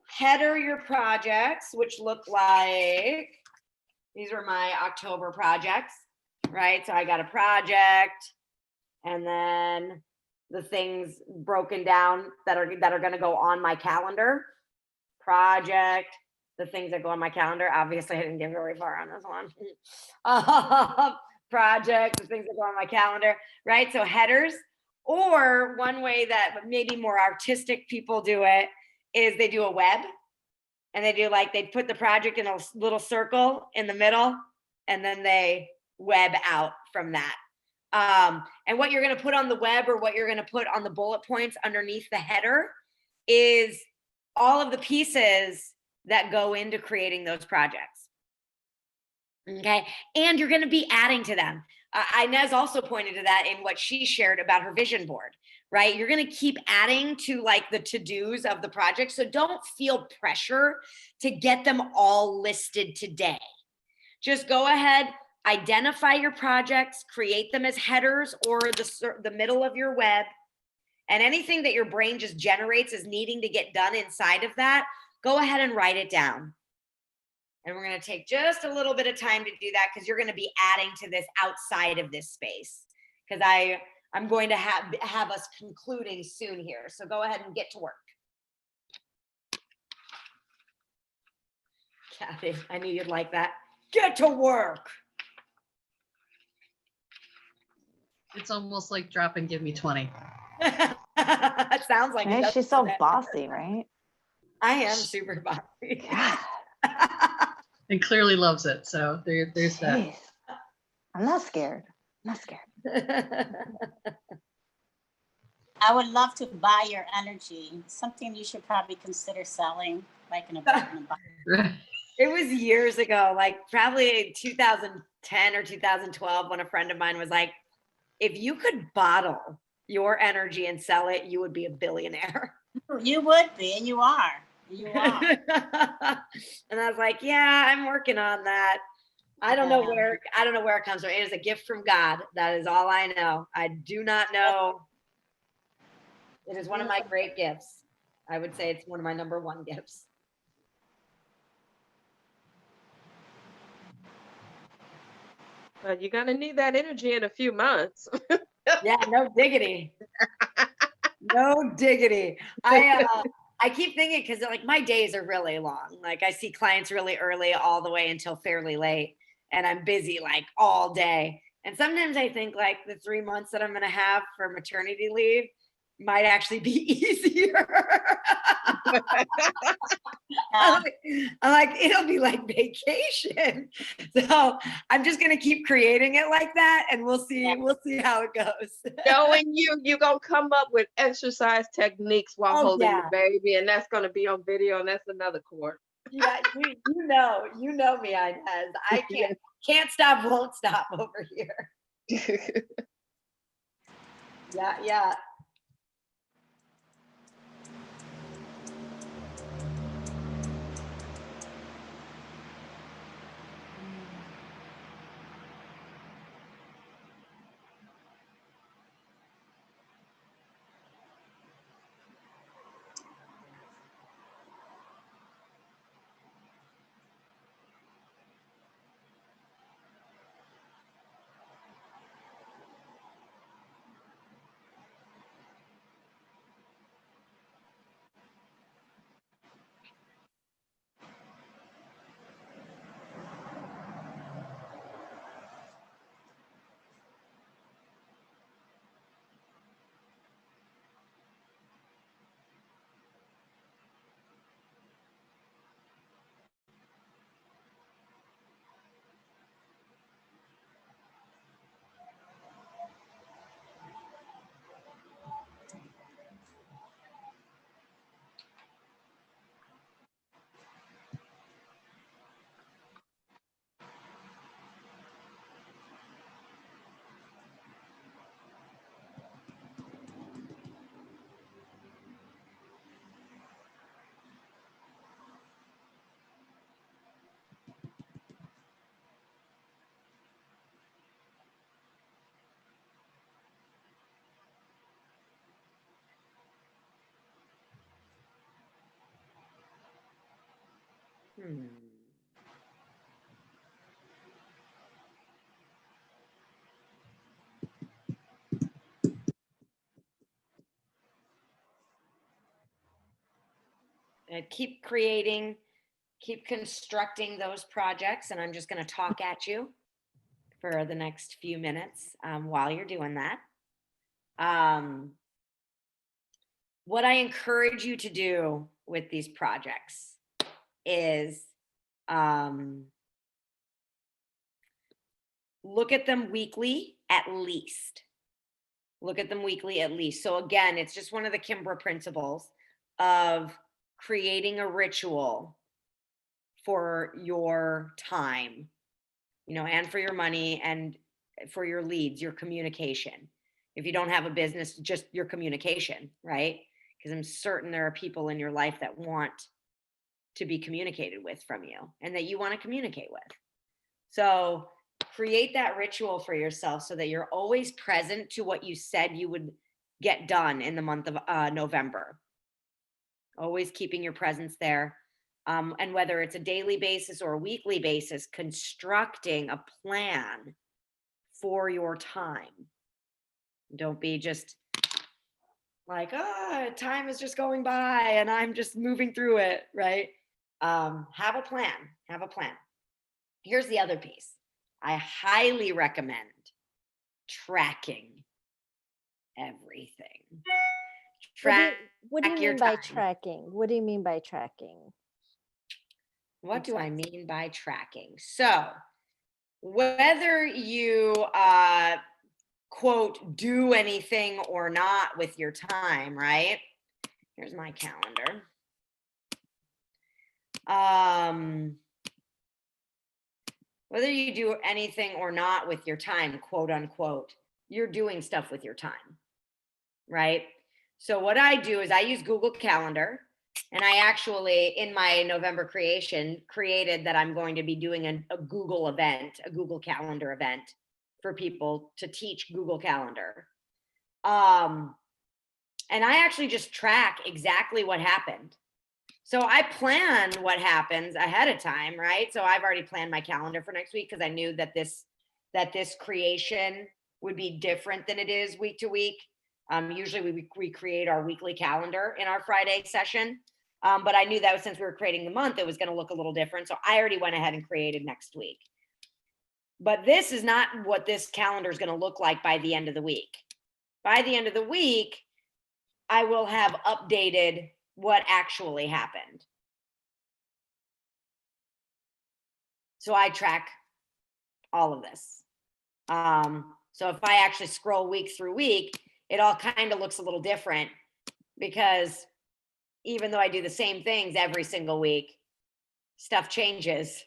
Header your projects, which look like, these are my October projects, right? So I got a project, and then the things broken down that are going to go on my calendar. Project, the things that go on my calendar. Obviously, I didn't get very far on this one. Project, the things that go on my calendar, right? So headers. Or one way that maybe more artistic people do it is they do a web, and they do like, they put the project in a little circle in the middle, and then they web out from that. And what you're going to put on the web, or what you're going to put on the bullet points underneath the header, is all of the pieces that go into creating those projects. Okay. And you're going to be adding to them. Inez also pointed to that in what she shared about her vision board, right? You're going to keep adding to like the to-dos of the project. So don't feel pressure to get them all listed today. Just go ahead, identify your projects, create them as headers or the middle of your web, and anything that your brain just generates as needing to get done inside of that, go ahead and write it down. And we're going to take just a little bit of time to do that, because you're going to be adding to this outside of this space, because I'm going to have us concluding soon here. So go ahead and get to work. Kathy, I knew you'd like that. Get to work. It's almost like drop and give me 20. That sounds like Man, it. she's so bossy, right? I am super bossy. God, And clearly loves it. So there's that. jeez. I'm not scared. I'm not scared. I would love to buy your energy. Something you should probably consider selling, like in a box. Right. It was years ago, like probably in 2010 or 2012, when a friend of mine was like, if you could bottle your energy and sell it, you would be a billionaire. You would be, and you are. You are. And I was like, yeah, I'm working on that. I don't know where it comes from. It is a gift from God. That is all I know. I do not know. It is one of my great gifts. I would say it's one of my number one gifts. But you're gonna need that energy in a few months. Yeah, no diggity. No diggity. I keep thinking, because like my days are really long. Like I see clients really early all the way until fairly late, and I'm busy like all day. And sometimes I think like the 3 months that I'm gonna have for maternity leave might actually be easier. I'm like, it'll be like vacation. So I'm just gonna keep creating it like that, and we'll see how it goes. Knowing you're gonna come up with exercise techniques while Oh, holding yeah. the baby, and that's gonna be on video, and that's another course. Yeah, you know me, Inez. I can't stop, won't stop over here. Yeah. Keep creating, keep constructing those projects, and I'm just going to talk at you for the next few minutes while you're doing that. What I encourage you to do with these projects is look at them weekly at least. Look at them weekly at least. So again, it's just one of the Kimbra principles of creating a ritual for your time, and for your money and for your leads, your communication. If you don't have a business, just your communication, right? Because I'm certain there are people in your life that want to be communicated with from you and that you want to communicate with. So create that ritual for yourself so that you're always present to what you said you would get done in the month of November. Always keeping your presence there. And whether it's a daily basis or a weekly basis, constructing a plan for your time. Don't be just like, time is just going by and I'm just moving through it, right? Have a plan. Have a plan. Here's the other piece. I highly recommend tracking everything. What do you your mean by time. tracking? What do you mean by tracking? What do I mean by tracking? So whether you quote, do anything or not with your time, right? Here's my calendar. Whether you do anything or not with your time, quote unquote, you're doing stuff with your time, right? So what I do is I use Google Calendar, and I actually, in my November creation, created that I'm going to be doing a Google event, a Google Calendar event for people to teach Google Calendar. And I actually just track exactly what happened. So I plan what happens ahead of time, right? So I've already planned my calendar for next week because I knew that this creation would be different than it is week to week. Usually we create our weekly calendar in our Friday session. But I knew that since we were creating the month, it was going to look a little different. So I already went ahead and created next week. But this is not what this calendar is going to look like by the end of the week. By the end of the week, I will have updated what actually happened. So I track all of this. So if I actually scroll week through week, it all kind of looks a little different, because even though I do the same things every single week, stuff changes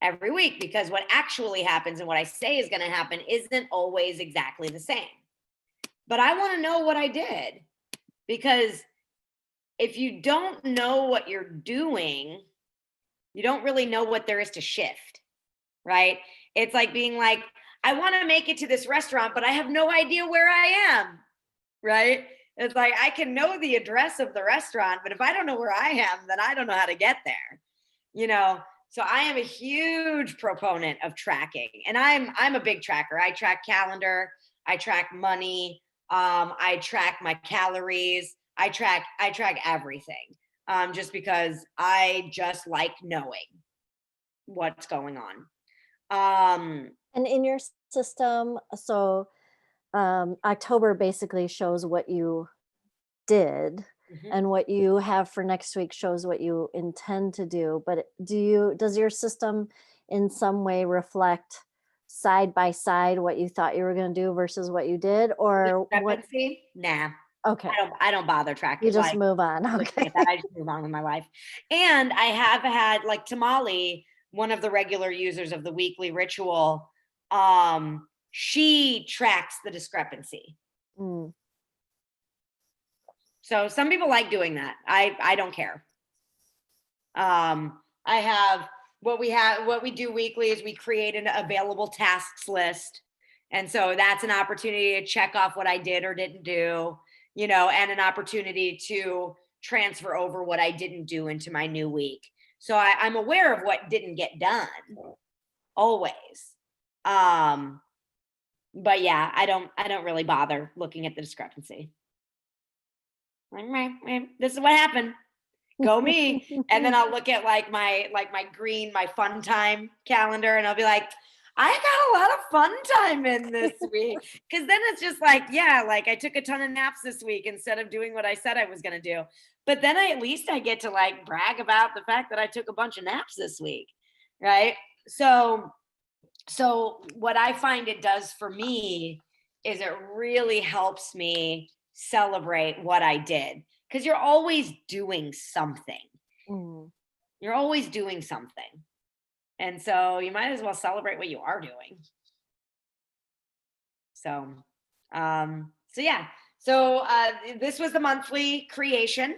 every week, because what actually happens and what I say is going to happen isn't always exactly the same. But I want to know what I did, because if you don't know what you're doing, you don't really know what there is to shift, right? It's like being like, I want to make it to this restaurant, but I have no idea where I am, right? It's like, I can know the address of the restaurant, but if I don't know where I am, then I don't know how to get there, you know? So I am a huge proponent of tracking, and I'm a big tracker. I track calendar, I track money, I track my calories, I track everything, just because I just like knowing what's going on. And in your system, so October basically shows what you did, Mhm. and what you have for next week shows what you intend to do. But does your system in some way reflect side by side what you thought you were going to do versus what you did, or what? Discrepancy? Nah, Okay, I don't bother tracking. you just Like, move on. looking Okay. at that, I just move on with my life. And I have had, like, Tamale, one of the regular users of the weekly ritual, she tracks the discrepancy. Mm, So some people like doing that. I don't care. I have what we do weekly is we create an available tasks list. And so that's an opportunity to check off what I did or didn't do, you know, and an opportunity to transfer over what I didn't do into my new week. So I'm aware of what didn't get done always. But yeah, I don't really bother looking at the discrepancy. Like, meh, this is what happened. Go me. And then I'll look at like my green, my fun time calendar, and I'll be like, I got a lot of fun time in this week. Cause then it's just like, yeah, like I took a ton of naps this week instead of doing what I said I was gonna do. But then at least I get to like brag about the fact that I took a bunch of naps this week. Right. So what I find it does for me is it really helps me celebrate what I did, because you're always doing something. mm. You're always doing something. And so you might as well celebrate what you are doing. So, yeah. So this was the monthly creation,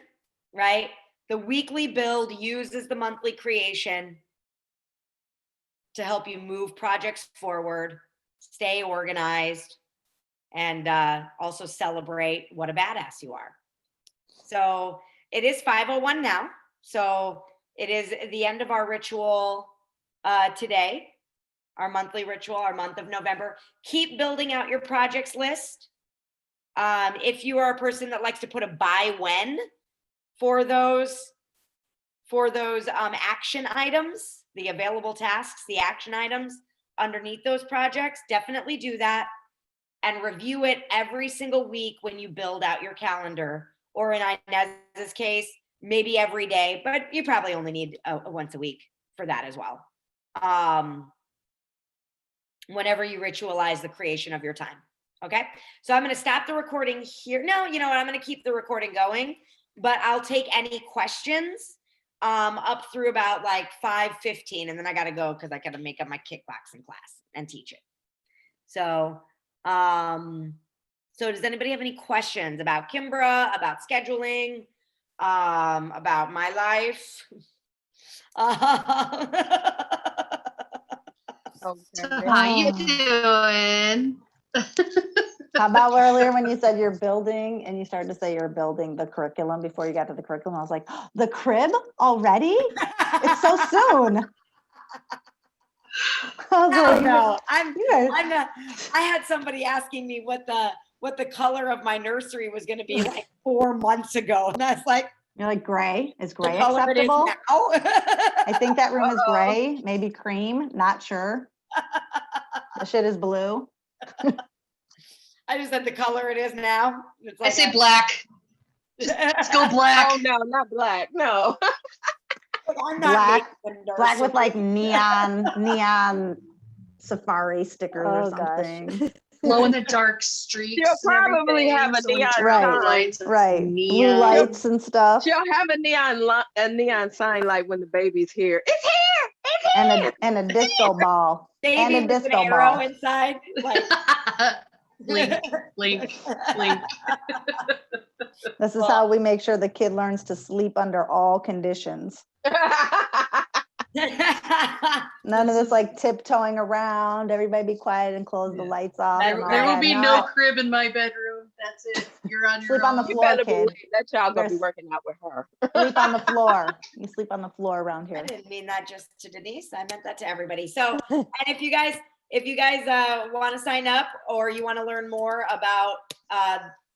right? The weekly build uses the monthly creation to help you move projects forward, stay organized, and also celebrate what a badass you are. So it is 5:01 now. So it is the end of our ritual today, our monthly ritual, our month of November. Keep building out your projects list. If you are a person that likes to put a by when for those action items, the available tasks, the action items underneath those projects, definitely do that, and review it every single week when you build out your calendar, or in Inez's case, maybe every day, but you probably only need once a week for that as well. Whenever you ritualize the creation of your time. Okay, so I'm going to stop the recording here. No, you know what? I'm going to keep the recording going, but I'll take any questions up through about like 5:15, and then I got to go because I got to make up my kickboxing class and teach it. So, so does anybody have any questions about Kimbra, about scheduling, about my life? So Okay. how you Oh. doing? How about earlier when you said you're building and you started to say you're building the curriculum before you got to the curriculum? I was like, "Oh, the crib already? It's so soon." I was Oh like, no, "You guys-" I'm not. I had somebody asking me what the color of my nursery was going to be like 4 months ago, and I was like, You're like, gray? Is the gray color it is acceptable? now. I think that room is gray, maybe cream, not sure. The shit is blue. I just said the color it is now. It's I like say black. Let's go black. Oh no, not black. No. I'm not Black- making a Black with like nursery. neon safari stickers or Oh, gosh. something. Glow in the dark streaks. You'll and probably everything, have a so when you neon turn on the sign. lights, it's Right. Blue neon. lights and stuff. She'll have a neon sign like when the baby's here. It's here. It's here. And a disco ball. Baby And a with an disco arrow ball. inside. Like, blink, blink, blink. This is how we make sure the kid learns to sleep under all conditions. None of this like tiptoeing around, everybody be quiet and close the Yeah. lights off. There- and all There will that. be No, no crib in my bedroom. That's it. You're on your Sleep on the own. You floor, better kid. believe that child gonna be There's- working out with her. Sleep on the floor. You sleep on the floor around I here. didn't mean that just to Denise. I meant that to everybody. So, and if you guys want to sign up or you want to learn more about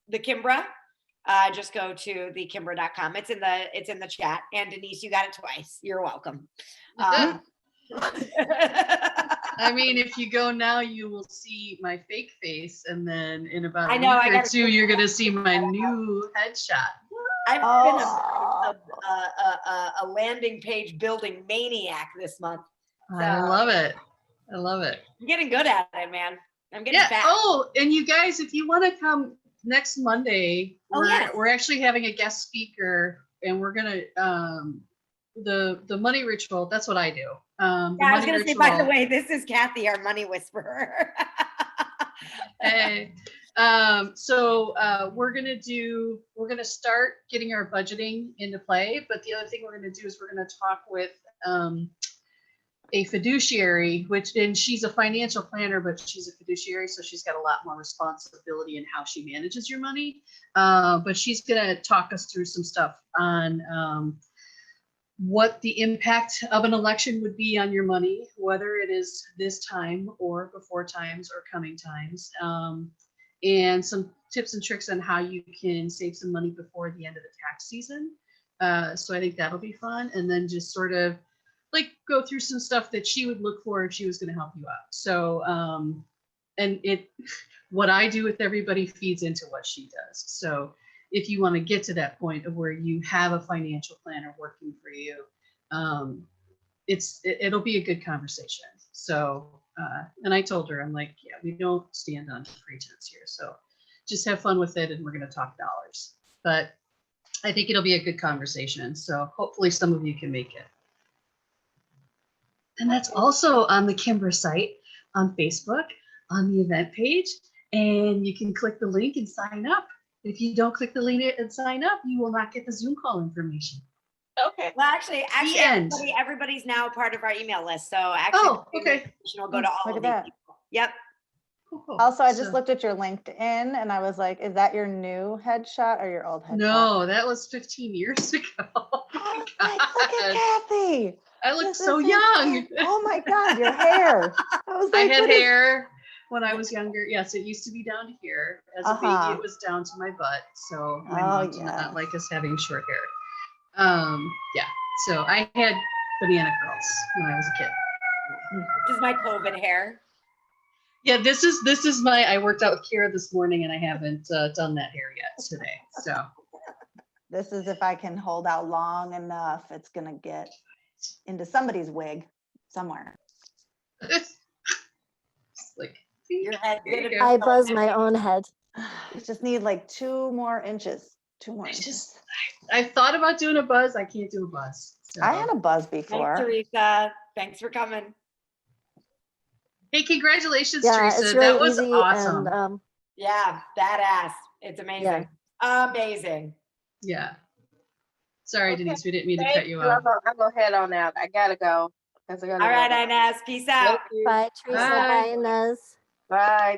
the Kimbra, just go to thekimbra.com. It's in the chat. And Denise, you got it twice. You're welcome. I mean, if you go now, you will see my fake face, and then in about I a know, I week or gotta two, take you're that gonna see my new headshot. I've Oh. been a landing page building maniac this month. I love it. I love it. I'm getting good at it, man. I'm getting Yeah. fast. Oh, and you guys, if you want to come next Monday, Oh, yes. we're actually having a guest speaker, and we're gonna the money ritual. That's what I do. The Yeah, I was money gonna say, by the ritual. way, this is Kathy, our money whisperer. Hey. So we're gonna start getting our budgeting into play. But the other thing we're gonna do is we're gonna talk with a fiduciary, and she's a financial planner, but she's a fiduciary, so she's got a lot more responsibility in how she manages your money. But she's gonna talk us through some stuff on what the impact of an election would be on your money, whether it is this time or before times or coming times, and some tips and tricks on how you can save some money before the end of the tax season. So I think that'll be fun. And then just sort of like go through some stuff that she would look for if she was going to help you out. So, and what I do with everybody feeds into what she does. So if you want to get to that point of where you have a financial planner working for you, it'll be a good conversation. So, and I told her, I'm like, yeah, we don't stand on pretense here. So just have fun with it, and we're going to talk dollars. But I think it'll be a good conversation. So hopefully some of you can make it. And that's also on the Kimbra site, on Facebook, on the event page, and you can click the link and sign up. If you don't click the link and sign up, you will not get the Zoom call information. Okay. Well, actually, end. everybody's now part of our email list. So actually, Oh, okay. We'll go to all Look of at these that. people. Yep. Cool, cool. Also, I just So- looked at your LinkedIn and I was like, is that your new headshot or your old headshot? No, that was 15 years ago. Oh my Like, look at God. Kathy. I look This so is young. insane. Oh my God, your hair. I was I like, had what is- hair when I was younger. Yes, it used to be down to here. As a Uh-huh. baby, it was down to my butt. So my Oh, mom did yes. not like us having short hair. Yeah. So I had banana curls when I was a kid. This is my COVID hair. Yeah, this is my. I worked out with Kira this morning, and I haven't done that hair yet today. So This is if I can hold out long enough, it's gonna get into somebody's wig somewhere. it's like Your head's There you gonna be go. I so buzz heavy. my own head. You just need like 2 more inches. 2 more I inches. just- I thought about doing a buzz. I can't do a buzz. So. I had a buzz Thanks, before. Teresa. Thanks for coming. Hey, congratulations, Yeah, Teresa. it's really That was easy awesome. and Yeah, badass. It's amazing. Amazing. Yeah. Sorry, Okay, Denise, we didn't mean to Thank cut you you. off. I'm gonna head on out. I gotta go. 'Cause I gotta All right, go. Inez. Peace out. Thank you. bye, Teresa. Bye. Bye, Inez. Bye.